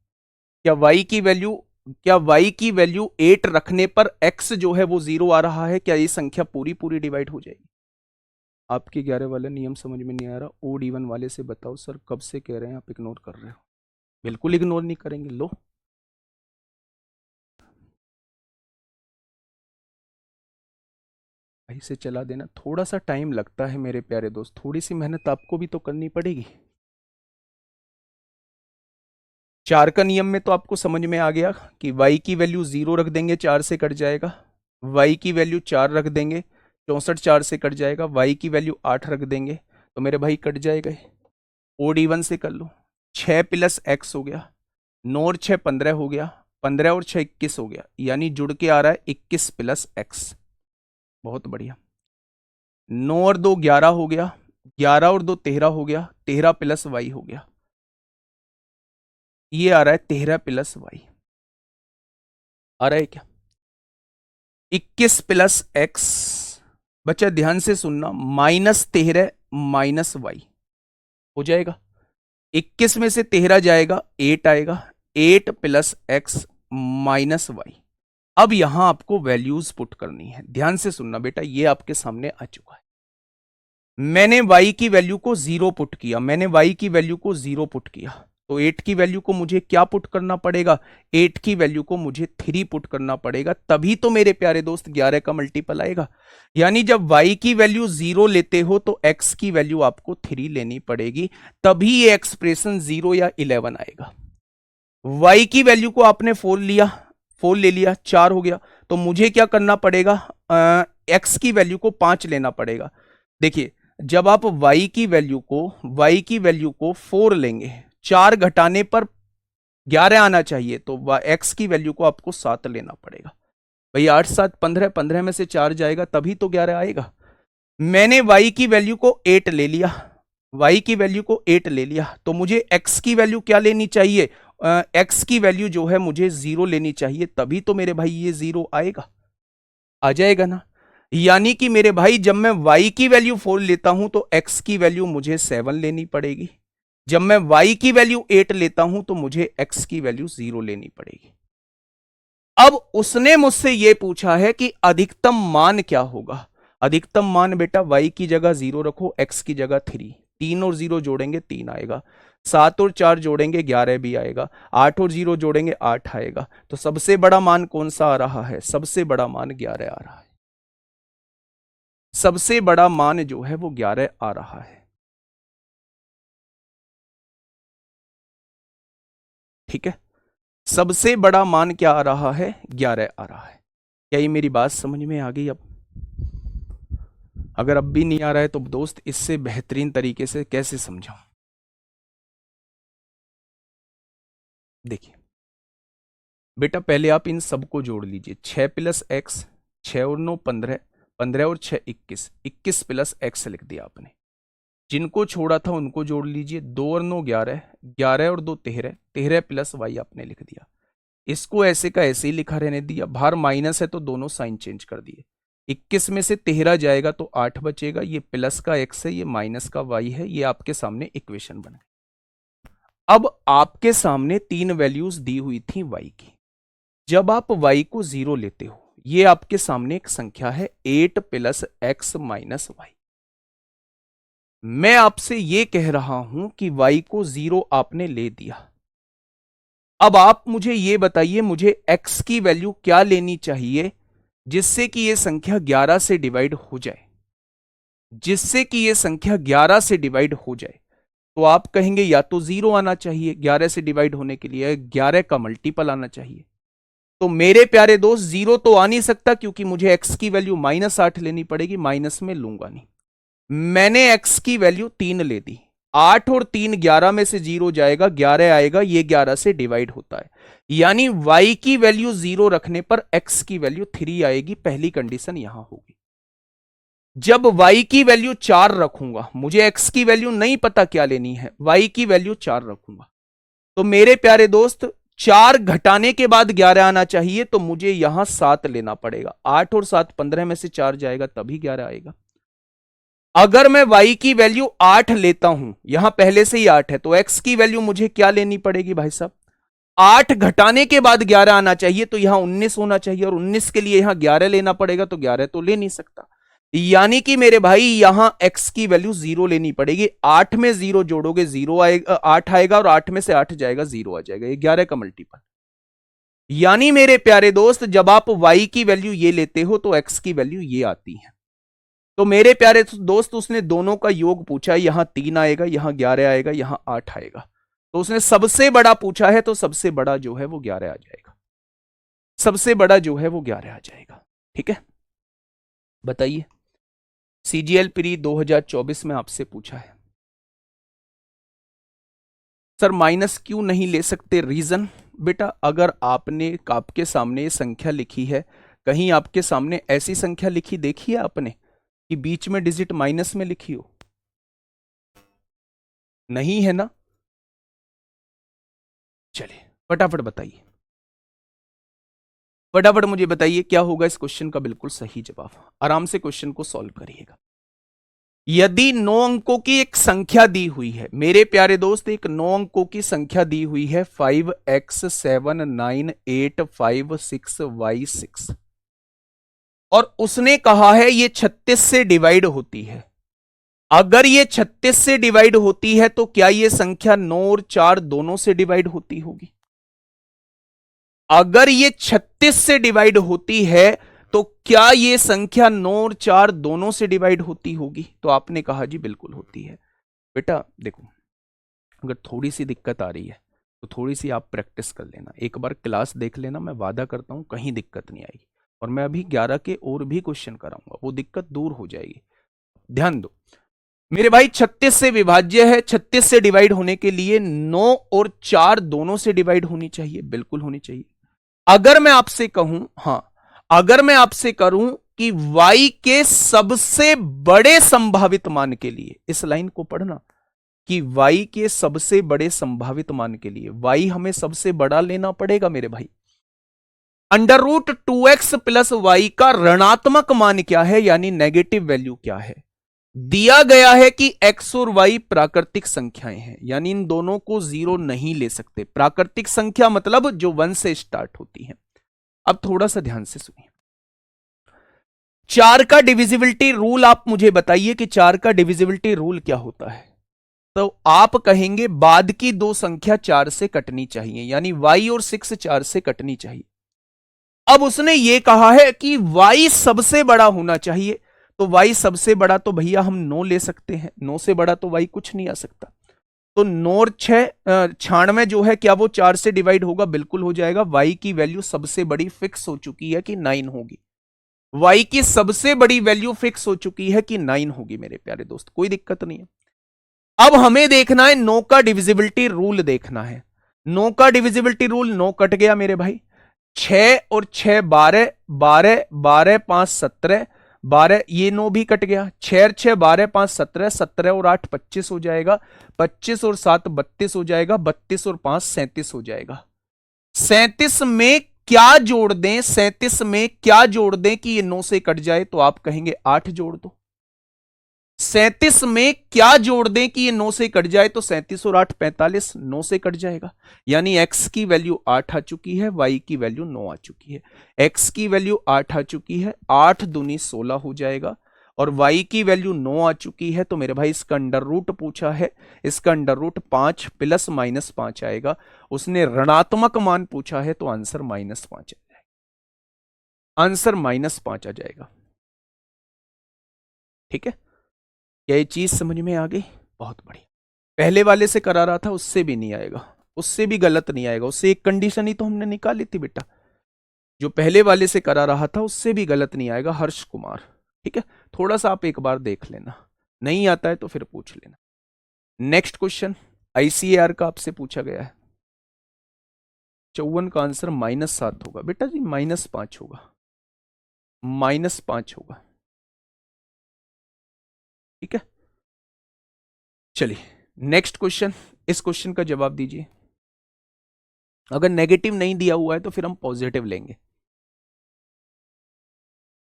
क्या y की वैल्यू, क्या y की वैल्यू 8 रखने पर x जो है वो 0 आ रहा है? क्या ये संख्या पूरी पूरी डिवाइड हो जाएगी? आपके 11 वाला नियम समझ में नहीं आ रहा, ओड इवन वाले से बताओ सर, कब से कह रहे हैं आप इग्नोर कर रहे हो। बिल्कुल इग्नोर नहीं करेंगे, लो भाई से चला देना, थोड़ा सा टाइम लगता है मेरे प्यारे दोस्त, थोड़ी सी मेहनत आपको भी तो करनी पड़ेगी। 4 का नियम में तो आपको समझ में आ गया कि y की वैल्यू 0 रख देंगे, 4 से कट जाएगा, y की वैल्यू 4 रख देंगे, 64 4 से कट जाएगा, y की वैल्यू 8 रख देंगे तो मेरे भाई कट जाएगा, ओड इवन से कर लो, 6 + x हो गया, 9 और 6 15 हो गया, 15 और 6 21 हो गया, यानी जुड़ के आ रहा है 21 + x, बहुत बढ़िया। 9 और 2 11 हो गया, 11 और 2 13 हो गया, 13 + y हो गया, ये आ रहा है 13 + y, आ रहा है क्या, 21 + x, बच्चा ध्यान से सुनना, -13 माइनस वाई हो जाएगा। 21 में से 13 जाएगा 8 आएगा, 8 प्लस एक्स माइनस वाई। अब यहां आपको वैल्यूज पुट करनी है, ध्यान से सुनना बेटा, ये आपके सामने आ चुका है। मैंने y की वैल्यू को 0 पुट किया, मैंने y की वैल्यू को 0 पुट किया, तो 8 की वैल्यू को मुझे क्या पुट करना पड़ेगा, 8 की वैल्यू को मुझे 3 पुट करना पड़ेगा, तभी तो मेरे प्यारे दोस्त 11 का मल्टीपल आएगा। यानी जब y की वैल्यू 0 लेते हो तो x की वैल्यू आपको 3 लेनी पड़ेगी, तभी ये एक्सप्रेशन 0 या 11 आएगा। y की वैल्यू को आपने 4 लिया, 4 ले लिया, 4 हो गया, तो मुझे क्या करना पड़ेगा, x की वैल्यू को 5 लेना पड़ेगा। देखिए जब आप y की वैल्यू को 4 लेंगे, 4 घटाने पर 11 आना चाहिए, तो x की वैल्यू को आपको 7 लेना पड़ेगा। भाई 8 7 15, 15 में से 4 जाएगा तभी तो 11 आएगा। मैंने y की वैल्यू को 8 ले लिया, y की वैल्यू को 8 ले लिया, तो मुझे x की वैल्यू क्या लेनी चाहिए, x की वैल्यू जो है मुझे 0 लेनी चाहिए, तभी तो मेरे भाई ये 0 आएगा, आ जाएगा ना। यानी कि मेरे भाई जब मैं y की वैल्यू 4 लेता हूं तो x की वैल्यू मुझे 7 लेनी पड़ेगी, जब मैं y की वैल्यू 8 लेता हूं तो मुझे x की वैल्यू 0 लेनी पड़ेगी। अब उसने मुझसे यह पूछा है कि अधिकतम मान क्या होगा। अधिकतम मान बेटा y की जगह 0 रखो, x की जगह 3, 3 और 0 जोड़ेंगे 3 आएगा, 7 और 4 जोड़ेंगे 11 भी आएगा, 8 और 0 जोड़ेंगे 8 आएगा। तो सबसे बड़ा मान कौन सा आ रहा है, सबसे बड़ा मान 11 आ रहा है, सबसे बड़ा मान जो है वो 11 आ रहा है। ठीक है, सबसे बड़ा मान क्या आ रहा है, 11 आ रहा है। क्या ये मेरी बात समझ में आ गई? अब अगर अब भी नहीं आ रहा है तो दोस्त इससे बेहतरीन तरीके से कैसे समझाऊं। देखिए बेटा पहले आप इन सबको जोड़ लीजिए, 6 प्लस एक्स, 6 और 9 15, 15 और 6 21, 21 प्लस एक्स लिख दिया आपने। जिनको छोड़ा था उनको जोड़ लीजिए, 2 और 9 11, 11 और 2 13, 13 प्लस वाई आपने लिख दिया। इसको ऐसे का ऐसे ही लिखा रहने दिया, बाहर माइनस है तो दोनों साइन चेंज कर दिए। 21 में से 13 जाएगा तो 8 बचेगा, ये प्लस का एक्स है, ये माइनस का वाई है, ये आपके सामने इक्वेशन बन गई। अब आपके सामने 3 वैल्यूज दी हुई थी वाई की। जब आप y को 0 लेते हो, ये आपके सामने एक संख्या है 8 प्लस एक्स माइनस वाई। मैं आपसे ये कह रहा हूं कि y को 0 आपने ले दिया। अब आप मुझे ये बताइए, मुझे x की वैल्यू क्या लेनी चाहिए जिससे कि ये संख्या 11 से डिवाइड हो जाए, जिससे कि ये संख्या 11 से डिवाइड हो जाए। तो आप कहेंगे या तो 0 आना चाहिए, 11 से डिवाइड होने के लिए 11 का मल्टीपल आना चाहिए। तो मेरे प्यारे दोस्त 0 तो आ नहीं सकता, क्योंकि मुझे x की वैल्यू -8 लेनी पड़ेगी, माइनस में लूंगा नहीं। मैंने x की वैल्यू 3 ले दी, 8 और 3 11 में से 0 जाएगा, 11 आएगा, ये 11 से डिवाइड होता है। यानी y की वैल्यू 0 रखने पर x की वैल्यू 3 आएगी, पहली कंडीशन यहां होगी। जब y की वैल्यू 4 रखूंगा, मुझे x की वैल्यू नहीं पता क्या लेनी है, y की वैल्यू 4 रखूंगा, तो मेरे प्यारे दोस्त 4 घटाने के बाद 11 आना चाहिए, तो मुझे यहां 7 लेना पड़ेगा। 8 और 7 15 में से 4 जाएगा तभी 11 आएगा। अगर मैं y की वैल्यू 8 लेता हूं, यहां पहले से ही 8 है, तो x की वैल्यू मुझे क्या लेनी पड़ेगी भाई साहब, 8 घटाने के बाद 11 आना चाहिए, तो यहां 19 होना चाहिए, और 19 के लिए यहां 11 लेना पड़ेगा, तो 11 तो ले नहीं सकता। यानी कि मेरे भाई यहां x की वैल्यू 0 लेनी पड़ेगी। 8 में 0 जोड़ोगे 0 आएगा, 8 आएगा, और 8 में से 8 जाएगा 0 आ जाएगा, ये 11 का मल्टीपल। यानी मेरे प्यारे दोस्त जब आप y की वैल्यू ये लेते हो तो x की वैल्यू ये आती है। तो मेरे प्यारे दोस्त उसने दोनों का योग पूछा, यहां 3 आएगा, यहां 11 आएगा, यहां 8 आएगा, तो उसने सबसे बड़ा पूछा है, तो सबसे बड़ा जो है वो 11 आ जाएगा, सबसे बड़ा जो है वो 11 आ जाएगा। ठीक है, बताइए CGL प्री 2024 में आपसे पूछा है, सर माइनस क्यों नहीं ले सकते, रीजन। बेटा अगर आपने आपके सामने ये संख्या लिखी है, कहीं आपके सामने ऐसी संख्या लिखी देखी है आपने कि बीच में डिजिट माइनस में लिखी हो, नहीं है ना। चलिए फटाफट बताइए, फटाफट मुझे बताइए क्या होगा इस क्वेश्चन का बिल्कुल सही जवाब। आराम से क्वेश्चन को सॉल्व करिएगा। यदि 9 अंकों की एक संख्या दी हुई है मेरे प्यारे दोस्त, एक 9 अंकों की संख्या दी हुई है 5x79856y6, और उसने कहा है ये 36 से डिवाइड होती है। अगर ये 36 से डिवाइड होती है तो क्या ये संख्या 9 और 4 दोनों से डिवाइड होती होगी? अगर ये 36 से डिवाइड होती है तो क्या ये संख्या 9 और 4 दोनों से डिवाइड होती होगी? तो आपने कहा जी बिल्कुल होती है। बेटा देखो, अगर थोड़ी सी दिक्कत आ रही है तो थोड़ी सी आप प्रैक्टिस कर लेना, एक बार क्लास देख लेना, मैं वादा करता हूं कहीं दिक्कत नहीं आएगी। और मैं अभी 11 के और भी क्वेश्चन कराऊंगा, वो दिक्कत दूर हो जाएगी। ध्यान दो मेरे भाई, 36 से विभाज्य है, 36 से डिवाइड होने के लिए 9 और 4 दोनों से डिवाइड होनी चाहिए, बिल्कुल होनी चाहिए। अगर मैं आपसे कहूं, हां, अगर मैं आपसे करूं कि y के सबसे बड़े संभावित मान के लिए, इस लाइन को पढ़ना, कि y के सबसे बड़े संभावित मान के लिए y हमें सबसे बड़ा लेना पड़ेगा मेरे भाई। √2x प्लस वाई का ऋणात्मक मान क्या है, यानी नेगेटिव वैल्यू क्या है? दिया गया है कि x और y प्राकृतिक संख्याएं हैं, यानी इन दोनों को जीरो नहीं ले सकते। प्राकृतिक संख्या मतलब जो 1 से स्टार्ट होती है। अब थोड़ा सा ध्यान से सुनिए, 4 का डिविजिबिलिटी रूल आप मुझे बताइए कि 4 का डिविजिबिलिटी रूल क्या होता है? तो आप कहेंगे बाद की दो संख्या 4 से कटनी चाहिए, यानी y और 6 4 से कटनी चाहिए। अब उसने ये कहा है कि y सबसे बड़ा होना चाहिए, तो y सबसे बड़ा तो भैया हम 9 ले सकते हैं, 9 से बड़ा तो y कुछ नहीं आ सकता। तो 9 और 6 96 जो है क्या वो 4 से डिवाइड होगा? बिल्कुल हो जाएगा। y की वैल्यू सबसे बड़ी फिक्स हो चुकी है कि 9 होगी, y की सबसे बड़ी वैल्यू फिक्स हो चुकी है कि 9 होगी मेरे प्यारे दोस्त, कोई दिक्कत नहीं है। अब हमें देखना है 9 का डिविजिबिलिटी रूल देखना है। 9 का डिविजिबिलिटी रूल, 9 कट गया मेरे भाई, 6 और 6 12, 12 12 5 17, 12 ये 9 भी कट गया, 6 और 6 12 5 17, 17 और 8 25 हो जाएगा, 25 और 7 32 हो जाएगा, 32 और 5 37 हो जाएगा। 37 में क्या जोड़ दें, 37 में क्या जोड़ दें कि ये 9 से कट जाए? तो आप कहेंगे 8 जोड़ दो। 37 में क्या जोड़ दें कि ये 9 से कट जाए? तो 37 और 8 45, 9 से कट जाएगा, यानी x की वैल्यू 8 आ चुकी है, y की वैल्यू 9 आ चुकी है। x की वैल्यू 8 आ चुकी है, 8 दूनी 16 हो जाएगा, और y की वैल्यू 9 आ चुकी है। तो मेरे भाई इसका अंडर रूट पूछा है, इसका अंडर रूट 5 प्लस माइनस 5 आएगा। उसने ऋणात्मक मान पूछा है तो आंसर -5 आ जाएगा, आंसर -5 आ जाएगा। ठीक है, क्या ये चीज समझ में आ गई? बहुत बढ़िया। पहले वाले से करा रहा था, उससे भी नहीं आएगा, उससे भी गलत नहीं आएगा, उससे एक कंडीशन ही तो हमने निकाली थी बेटा। जो पहले वाले से करा रहा था उससे भी गलत नहीं आएगा, हर्ष कुमार। ठीक है, थोड़ा सा आप एक बार देख लेना, नहीं आता है तो फिर पूछ लेना। नेक्स्ट क्वेश्चन आईसीएआर का आपसे पूछा गया है। 54 का आंसर -7 होगा बेटा जी, -5 होगा, -5 होगा। ठीक है, चलिए नेक्स्ट क्वेश्चन, इस क्वेश्चन का जवाब दीजिए। अगर नेगेटिव नहीं दिया हुआ है तो फिर हम पॉजिटिव लेंगे।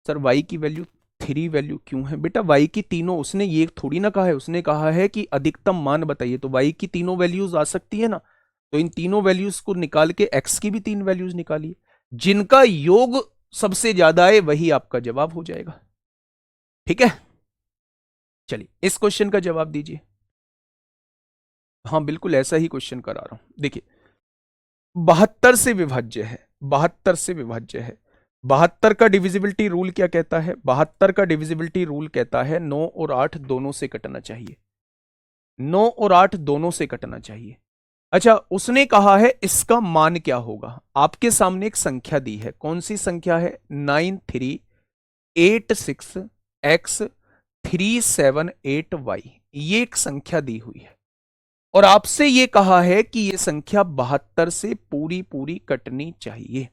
सर y की वैल्यू 3 वैल्यू क्यों है? बेटा y की तीनों, उसने ये थोड़ी ना कहा है, उसने कहा है कि अधिकतम मान बताइए, तो y की तीनों वैल्यूज आ सकती है ना, तो इन तीनों वैल्यूज को निकाल के x की भी 3 वैल्यूज निकालिए, जिनका योग सबसे ज्यादा है वही आपका जवाब हो जाएगा। ठीक है, चलिए इस क्वेश्चन का जवाब दीजिए। हाँ बिल्कुल ऐसा ही क्वेश्चन करा रहा हूं, देखिए 72 से विभाज्य है, 72 से विभाज्य है। 72 का डिविजिबिलिटी रूल क्या कहता है? 72 का डिविजिबिलिटी रूल कहता है 9 और 8 दोनों से कटना चाहिए, 9 और 8 दोनों से कटना चाहिए। अच्छा, उसने कहा है इसका मान क्या होगा? आपके सामने एक संख्या दी है, कौन सी संख्या है? 9386x378y, ये एक संख्या दी हुई है, और आपसे ये कहा है कि ये संख्या 72 से पूरी पूरी कटनी चाहिए।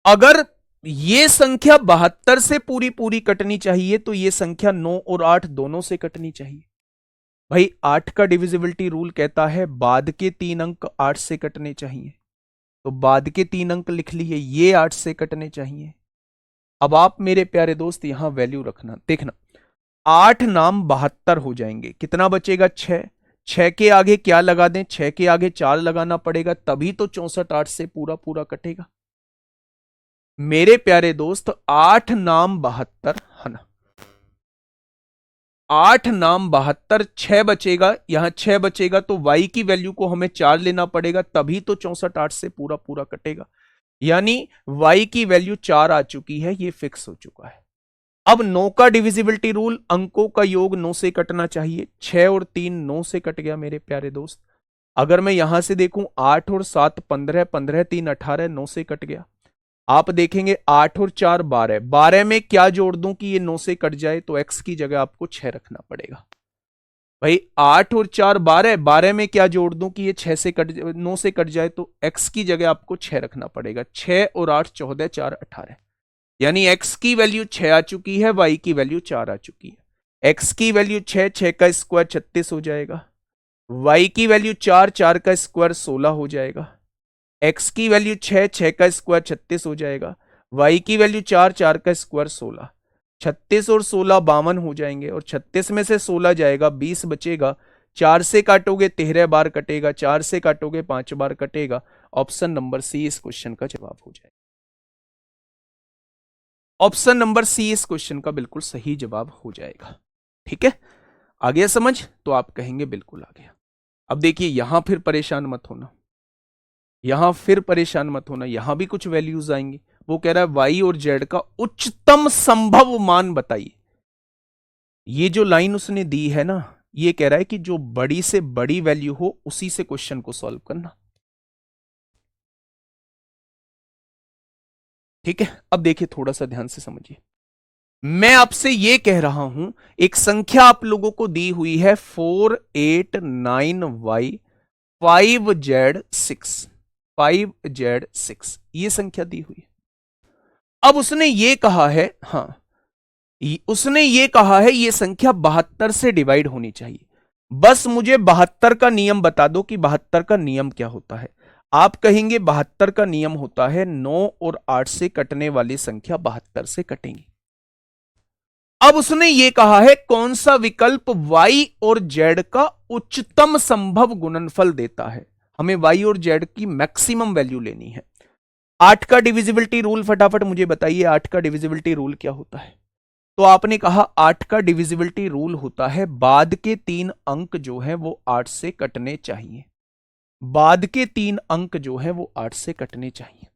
अगर ये संख्या 72 से पूरी पूरी कटनी चाहिए तो ये संख्या 9 और 8 दोनों से कटनी चाहिए। भाई 8 का डिविजिबिलिटी रूल कहता है बाद के 3 अंक 8 से कटने चाहिए, तो बाद के 3 अंक लिख लिए, ये 8 से कटने चाहिए। अब आप मेरे प्यारे दोस्त यहां वैल्यू रखना, देखना 8 नाम 72 हो जाएंगे। कितना बचेगा? 6। 6 के आगे क्या लगा दें? 6 के आगे 4 लगाना पड़ेगा, तभी तो 64 8 से पूरा पूरा कटेगा। मेरे प्यारे दोस्त 8 नाम 72 है ना, 8 नाम 72, 6 बचेगा, यहां 6 बचेगा तो y की वैल्यू को हमें 4 लेना पड़ेगा, तभी तो 64 8 से पूरा पूरा कटेगा। यानी y की वैल्यू 4 आ चुकी है, ये फिक्स हो चुका है। अब 9 का डिविजिबिलिटी रूल, अंकों का योग 9 से कटना चाहिए। 6 और 3 9 से कट गया मेरे प्यारे दोस्त। अगर मैं यहां से देखूं 8 और 7 15, 15 3 18, 9 से कट गया। आप देखेंगे 8 और 4 12, 12 में क्या जोड़ दूं कि ये 9 से कट जाए? तो x की जगह आपको 6 रखना पड़ेगा। भाई 8 और 4 12, 12 में क्या जोड़ दूं कि ये 6 से कट 9 से कट जाए? तो x की जगह आपको 6 रखना पड़ेगा। 6 और 8 14, 4 18, यानी x की वैल्यू 6 आ चुकी है, y की वैल्यू 4 आ चुकी है। x की वैल्यू 6, 6 का स्क्वायर 36 हो जाएगा। y की वैल्यू 4, 4 का स्क्वायर 16 हो जाएगा। x की वैल्यू 6, 6 का स्क्वायर 36 हो जाएगा। y की वैल्यू 4, 4 का स्क्वायर 16। 36 और 16 52 हो जाएंगे, और 36 में से 16 जाएगा, 20 बचेगा। 4 से काटोगे 13 बार कटेगा, 4 से काटोगे 5 बार कटेगा। ऑप्शन नंबर सी इस क्वेश्चन का जवाब हो जाएगा। ऑप्शन नंबर सी इस क्वेश्चन का बिल्कुल सही जवाब हो जाएगा। ठीक है, आ गया समझ? तो आप कहेंगे बिल्कुल आ गया। अब देखिए यहां फिर परेशान मत होना, यहां फिर परेशान मत होना, यहां भी कुछ वैल्यूज आएंगी। वो कह रहा है वाई और जेड का उच्चतम संभव मान बताइए। ये जो लाइन उसने दी है ना, ये कह रहा है कि जो बड़ी से बड़ी वैल्यू हो उसी से क्वेश्चन को सॉल्व करना। ठीक है, अब देखिए थोड़ा सा ध्यान से समझिए। मैं आपसे ये कह रहा हूं, एक संख्या आप लोगों को दी हुई है 489y 5z6, 5z6, ये संख्या दी हुई है। अब उसने ये कहा है, हां उसने ये कहा है ये संख्या 72 से डिवाइड होनी चाहिए। बस मुझे 72 का नियम बता दो कि 72 का नियम क्या होता है। आप कहेंगे 72 का नियम होता है 9 और 8 से कटने वाली संख्या 72 से कटेंगी। अब उसने ये कहा है कौन सा विकल्प y और z का उच्चतम संभव गुणनफल देता है। हमें y और z की मैक्सिमम वैल्यू लेनी है। 8 का डिविजिबिलिटी रूल फटाफट मुझे बताइए, 8 का डिविजिबिलिटी रूल क्या होता है? तो आपने कहा 8 का डिविजिबिलिटी रूल होता है बाद के 3 अंक जो है वो 8 से कटने चाहिए। बाद के 3 अंक जो है वो 8 से कटने चाहिए।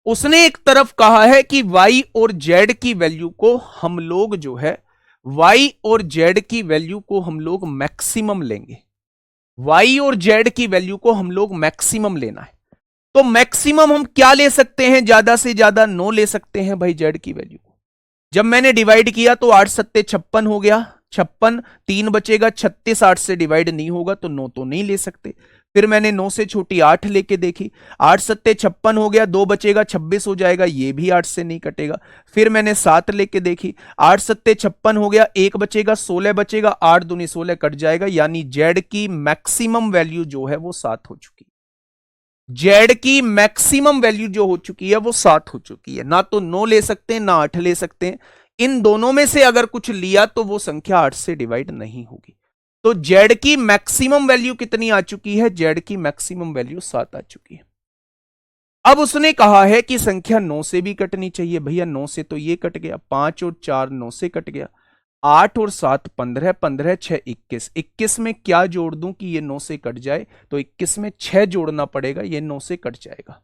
उसने एक तरफ कहा है कि y और z की वैल्यू को हम लोग जो है, y और z की वैल्यू को हम लोग मैक्सिमम लेंगे। y और z की वैल्यू को हम लोग मैक्सिमम लेना है। तो मैक्सिमम हम क्या ले सकते हैं? ज्यादा से ज्यादा 9 ले सकते हैं भाई z की वैल्यू को। जब मैंने डिवाइड किया तो 8 सत्ते 56 हो गया, 56, 3 बचेगा, 36 8 से डिवाइड नहीं होगा तो 9 तो नहीं ले सकते। फिर मैंने 9 से छोटी 8 लेके देखी, 8 सत्ते 56 हो गया, 2 बचेगा 26 हो जाएगा, ये भी 8 से नहीं कटेगा। फिर मैंने 7 लेके देखी, 8 सत्ते 56 हो गया, 1 बचेगा 16 बचेगा, 8 दूनी 16 कट जाएगा, यानी जेड की मैक्सिमम वैल्यू जो है वो 7 हो चुकी है। जेड की मैक्सिमम वैल्यू जो हो चुकी है वो 7 हो चुकी है। ना तो 9 ले सकते हैं ना 8 ले सकते हैं, इन दोनों में से अगर कुछ लिया तो वो संख्या 8 से डिवाइड नहीं होगी। तो जेड की मैक्सिमम वैल्यू कितनी आ चुकी है? जेड की मैक्सिमम वैल्यू 7 आ चुकी है। अब उसने कहा है कि संख्या 9 से भी कटनी चाहिए। भैया 9 से तो ये कट गया, 5 और 4 9 से कट गया, 8 और 7 15, 15 6 21, 21 में क्या जोड़ दूं कि ये 9 से कट जाए? तो 21 में 6 जोड़ना पड़ेगा, ये 9 से कट जाएगा।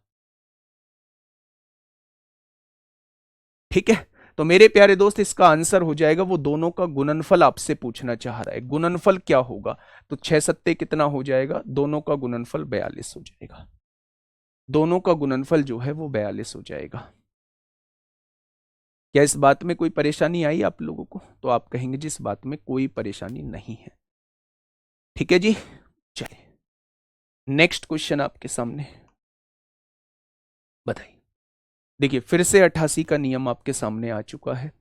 ठीक है, तो मेरे प्यारे दोस्त इसका आंसर हो जाएगा, वो दोनों का गुणनफल आपसे पूछना चाह रहा है। गुणनफल क्या होगा? तो 6 सत्ते कितना हो जाएगा? दोनों का गुणनफल 42 हो जाएगा। दोनों का गुणनफल जो है वो 42 हो जाएगा। क्या इस बात में कोई परेशानी आई आप लोगों को? तो आप कहेंगे जिस बात में कोई परेशानी नहीं है। ठीक है जी, चलिए नेक्स्ट क्वेश्चन आपके सामने बताइए। देखिए फिर से 88 का नियम आपके सामने आ चुका है।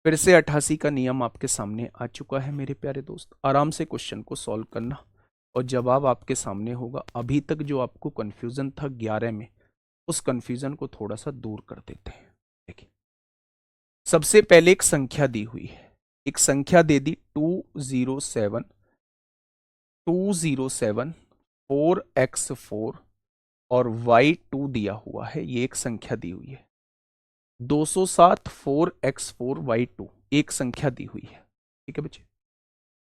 फिर से 88 का नियम आपके सामने आ चुका है मेरे प्यारे दोस्त। आराम से क्वेश्चन को सॉल्व करना और जवाब आपके सामने होगा। अभी तक जो आपको कंफ्यूजन था 11 में, उस कंफ्यूजन को थोड़ा सा दूर कर देते हैं। देखिए सबसे पहले एक संख्या दी हुई है, एक संख्या दे दी 207 4x4 और y2 दिया हुआ है, ये एक संख्या दी हुई है। 207 4x4 y2 एक संख्या दी हुई है, ठीक है बच्चे।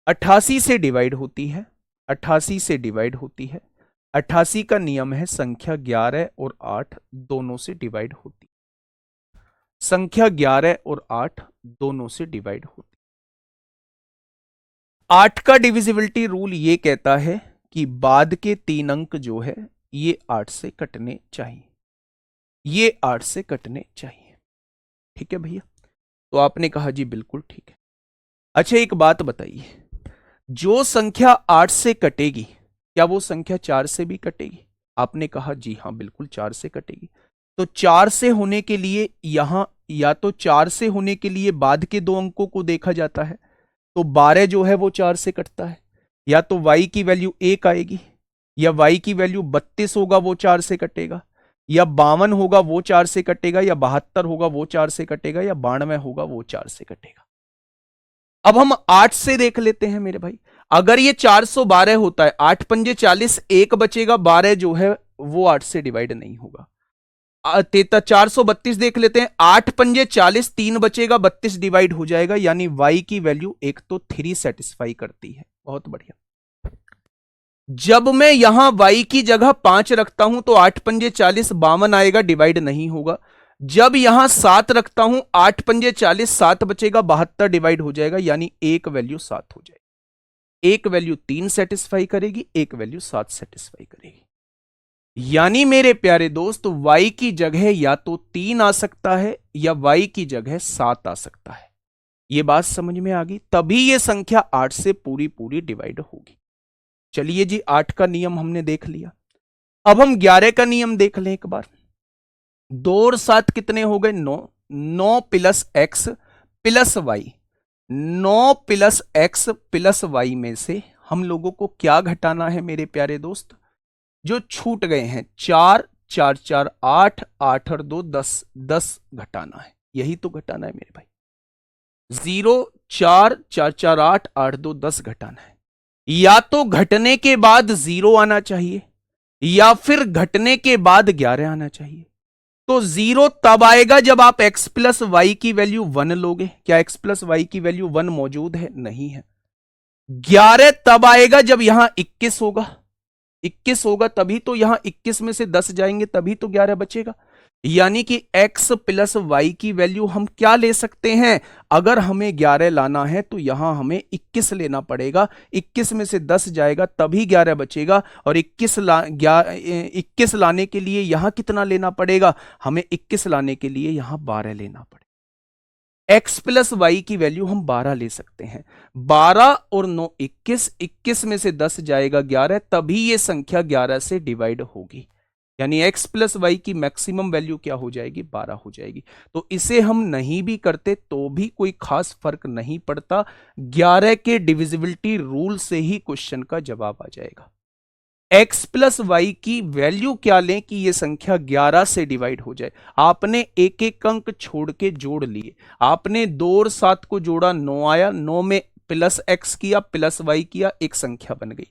88 से डिवाइड होती है, 88 से डिवाइड होती है। 88 का नियम है संख्या 11 और 8 दोनों से डिवाइड होती है, संख्या 11 और 8 दोनों से डिवाइड होती है। 8 का डिविजिबिलिटी रूल ये कहता है कि बाद के 3 अंक जो है ये 8 से कटने चाहिए, ये 8 से कटने चाहिए, ठीक है भैया। तो आपने कहा जी बिल्कुल ठीक है। अच्छा एक बात बताइए, जो संख्या 8 से कटेगी क्या वो संख्या 4 से भी कटेगी? आपने कहा जी हां बिल्कुल 4 से कटेगी। तो 4 से होने के लिए यहां, या तो 4 से होने के लिए बाद के 2 अंकों को देखा जाता है, तो 12 जो है वो 4 से कटता है, या तो y की वैल्यू 1 आएगी, या y की वैल्यू 32 होगा वो 4 से कटेगा, या 52 होगा वो 4 से कटेगा, या 72 होगा वो 4 से कटेगा, या 92 होगा वो 4 से कटेगा। अब हम 8 से देख लेते हैं मेरे भाई। अगर ये 412 होता है, 8 पंजे 40, 1 बचेगा, 12 जो है वो 8 से डिवाइड नहीं होगा। 432 देख लेते हैं, 8 पंजे 40, 3 बचेगा, 32 डिवाइड हो जाएगा, यानी y की वैल्यू एक तो 3 सेटिस्फाई करती है। बहुत बढ़िया। जब मैं यहां y की जगह 5 रखता हूं तो 8 पंजे 40, 52 आएगा, डिवाइड नहीं होगा। जब यहां 7 रखता हूं, 8 पंजे 40, 7 बचेगा, 72 डिवाइड हो जाएगा, यानी एक वैल्यू 7 हो जाएगी। एक वैल्यू 3 सेटिस्फाई करेगी, एक वैल्यू 7 सेटिस्फाई करेगी। यानी मेरे प्यारे दोस्त y की जगह या तो 3 आ सकता है या y की जगह 7 आ सकता है। यह बात समझ में आ गई? तभी यह संख्या 8 से पूरी पूरी डिवाइड होगी। चलिए जी 8 का नियम हमने देख लिया। अब हम 11 का नियम देख लें एक बार। 2 और 7 कितने हो गए? 9। 9 plus X plus Y, 9 plus X plus Y में से हम लोगों को क्या घटाना है मेरे प्यारे दोस्त? जो छूट गए हैं 4 4 4 8 8 और 2 10 10 घटाना है। यही तो घटाना है मेरे भाई। 0 4 4 4 8 8 2 10 घटाना है। या तो घटने के बाद 0 आना चाहिए या फिर घटने के बाद 11 आना चाहिए। तो 0 तब आएगा जब आप x प्लस वाई की वैल्यू 1 लोगे। क्या x प्लस वाई की वैल्यू 1 मौजूद है? नहीं है। 11 तब आएगा जब यहां 21 होगा। 21 होगा तभी तो यहां 21 में से 10 जाएंगे तभी तो 11 बचेगा। यानी कि x प्लस वाई की वैल्यू हम क्या ले सकते हैं? अगर हमें 11 लाना है तो यहां हमें 21 लेना पड़ेगा। 21 में से 10 जाएगा तभी 11 बचेगा, और 21 लाने के लिए यहां कितना लेना पड़ेगा? हमें 21 लाने के लिए यहां 12 लेना पड़ेगा। x प्लस वाई की वैल्यू हम 12 ले सकते हैं। 12 और 9 21, 21 में से 10 जाएगा 11, तभी यह संख्या 11 से डिवाइड होगी। यानी x प्लस वाई की मैक्सिमम वैल्यू क्या हो जाएगी? 12 हो जाएगी। तो इसे हम नहीं भी करते तो भी कोई खास फर्क नहीं पड़ता। 11 के डिविजिबिलिटी रूल से ही क्वेश्चन का जवाब आ जाएगा। x प्लस वाई की वैल्यू क्या लें कि यह संख्या 11 से डिवाइड हो जाए? आपने एक एक अंक छोड़ के जोड़ लिए। आपने 2 और 7 को जोड़ा, 9 आया, 9 में प्लस x किया प्लस वाई किया, एक संख्या बन गई।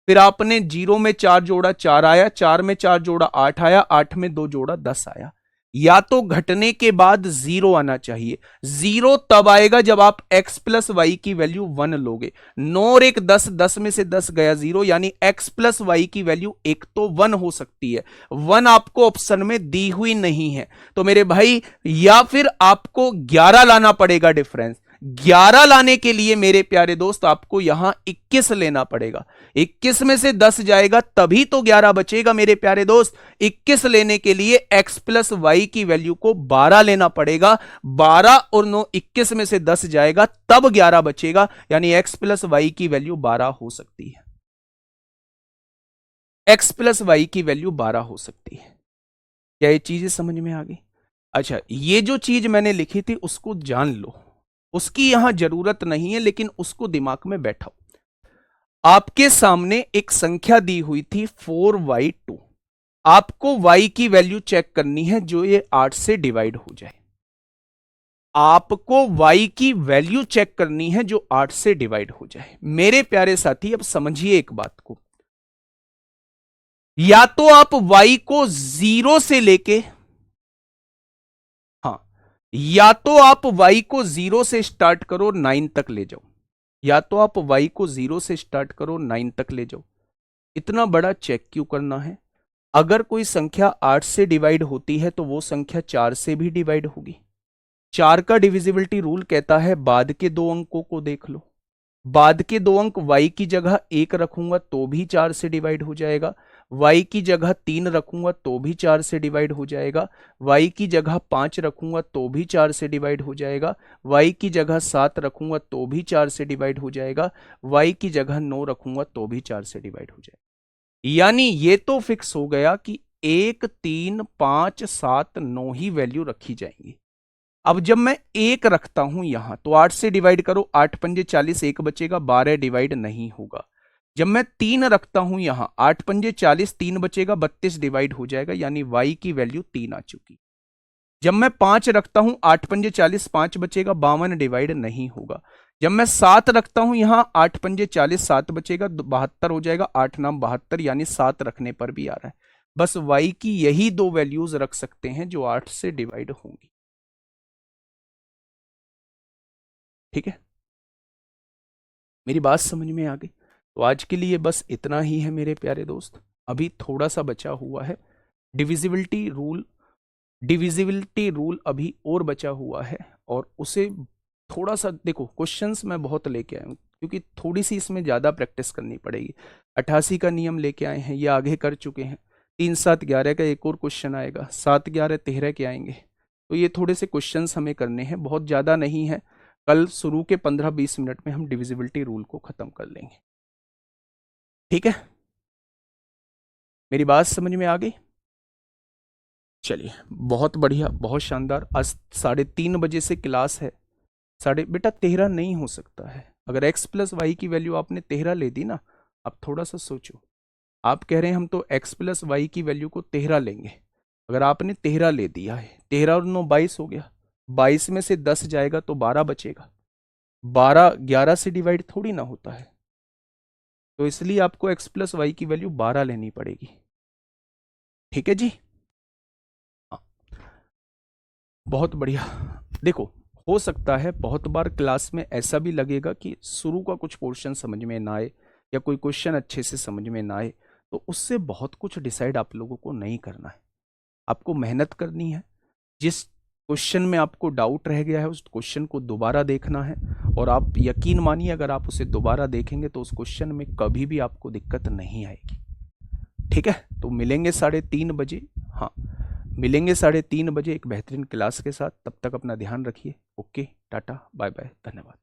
फिर आपने 0 में 4 जोड़ा, 4 आया, 4 में 4 जोड़ा 8 आया, 8 में 2 जोड़ा 10 आया। या तो घटने के बाद 0 आना चाहिए। 0 तब आएगा जब आप x प्लस वाई की वैल्यू 1 लोगे। 9 और 1 10, 10 में से 10 गया 0, यानी x प्लस वाई की वैल्यू एक तो 1 हो सकती है। 1 आपको ऑप्शन में दी हुई नहीं है तो मेरे भाई या फिर आपको 11 लाना पड़ेगा डिफरेंस। 11 लाने के लिए मेरे प्यारे दोस्त आपको यहां 21 लेना पड़ेगा। 21 में से 10 जाएगा तभी तो 11 बचेगा मेरे प्यारे दोस्त। 21 लेने के लिए x प्लस वाई की वैल्यू को 12 लेना पड़ेगा। 12 और 9 21 में से 10 जाएगा तब 11 बचेगा, यानी x प्लस वाई की वैल्यू 12 हो सकती है। x प्लस वाई की वैल्यू 12 हो सकती है। क्या ये चीजें समझ में आ गई? अच्छा, ये जो चीज मैंने लिखी थी उसको जान लो, उसकी यहां जरूरत नहीं है लेकिन उसको दिमाग में बैठाओ। आपके सामने एक संख्या दी हुई थी 4y2। आपको y की वैल्यू चेक करनी है जो ये 8 से डिवाइड हो जाए। आपको y की वैल्यू चेक करनी है जो 8 से डिवाइड हो जाए। मेरे प्यारे साथी अब समझिए एक बात को, या तो आप y को 0 से लेके, हाँ, या तो आप y को 0 से स्टार्ट करो 9 तक ले जाओ, या तो आप y को 0 से स्टार्ट करो 9 तक ले जाओ। इतना बड़ा चेक क्यों करना है? अगर कोई संख्या 8 से डिवाइड होती है तो वो संख्या 4 से भी डिवाइड होगी। 4 का डिविजिबिलिटी रूल कहता है बाद के दो अंकों को देख लो, बाद के दो अंक y की जगह 1 रखूंगा तो भी 4 से डिवाइड हो जाएगा, y की जगह 3 रखूंगा तो भी 4 से डिवाइड हो जाएगा, y की जगह 5 रखूंगा तो भी 4 से डिवाइड हो जाएगा, y की जगह 7 रखूंगा तो भी 4 से डिवाइड हो जाएगा, y की जगह 9 रखूंगा तो भी 4 से डिवाइड हो जाएगा। यानी ये तो फिक्स हो गया कि 1, 3, 5, 7, 9 ही वैल्यू रखी जाएंगी। अब जब मैं 1 रखता हूं यहां तो 8 से डिवाइड करो, 8 पंजे 40, 1 बचेगा, 12 डिवाइड नहीं होगा। जब मैं 3 रखता हूं यहां, 8 पंजे 40, 3 बचेगा, 32 डिवाइड हो जाएगा, यानी y की वैल्यू 3 आ चुकी। जब मैं 5 रखता हूं, 8 पंजे 40, 5 बचेगा, 52 डिवाइड नहीं होगा। जब मैं 7 रखता हूं यहां, 8 पंजे 40, 7 बचेगा, 72 हो जाएगा, 8 नाम 72, यानी 7 रखने पर भी आ रहा है। बस y की यही दो वैल्यूज रख सकते हैं जो 8 से डिवाइड होंगी। ठीक है, मेरी बात समझ में आ गई? तो आज के लिए बस इतना ही है मेरे प्यारे दोस्त। अभी थोड़ा सा बचा हुआ है डिविजिबिलिटी रूल, डिविजिबिलिटी रूल अभी और बचा हुआ है, और उसे थोड़ा सा देखो, क्वेश्चंस मैं बहुत लेके आया हूँ क्योंकि थोड़ी सी इसमें ज़्यादा प्रैक्टिस करनी पड़ेगी। 88 का नियम लेके आए हैं, ये आगे कर चुके हैं। 3, 7, 11 का एक और क्वेश्चन आएगा, 7, 11, 13 के आएंगे। तो ये थोड़े से क्वेश्चंस हमें करने हैं, बहुत ज़्यादा नहीं है। कल शुरू के 15-20 मिनट में हम डिविजिबिलिटी रूल को ख़त्म कर लेंगे। ठीक है, मेरी बात समझ में आ गई? चलिए, बहुत बढ़िया, बहुत शानदार। आज 3:30 बजे से क्लास है। बेटा 13 नहीं हो सकता है। अगर x प्लस वाई की वैल्यू आपने 13 ले दी ना, आप थोड़ा सा सोचो। आप कह रहे हैं हम तो x प्लस वाई की वैल्यू को 13 लेंगे। अगर आपने 13 ले दिया है, 13 और 9 22 हो गया, 22 में से 10 जाएगा तो 12 बचेगा। 12 11 से डिवाइड थोड़ी ना होता है, तो इसलिए आपको x प्लस वाई की वैल्यू 12 लेनी पड़ेगी। ठीक है जी, हाँ, बहुत बढ़िया। देखो, हो सकता है बहुत बार क्लास में ऐसा भी लगेगा कि शुरू का कुछ पोर्शन समझ में ना आए, या कोई क्वेश्चन अच्छे से समझ में ना आए, तो उससे बहुत कुछ डिसाइड आप लोगों को नहीं करना है। आपको मेहनत करनी है। जिस क्वेश्चन में आपको डाउट रह गया है उस क्वेश्चन को दोबारा देखना है, और आप यकीन मानिए अगर आप उसे दोबारा देखेंगे तो उस क्वेश्चन में कभी भी आपको दिक्कत नहीं आएगी। ठीक है, तो मिलेंगे 3:30 बजे। हाँ, मिलेंगे 3:30 बजे एक बेहतरीन क्लास के साथ। तब तक अपना ध्यान रखिए। ओके, टाटा, बाय बाय, धन्यवाद।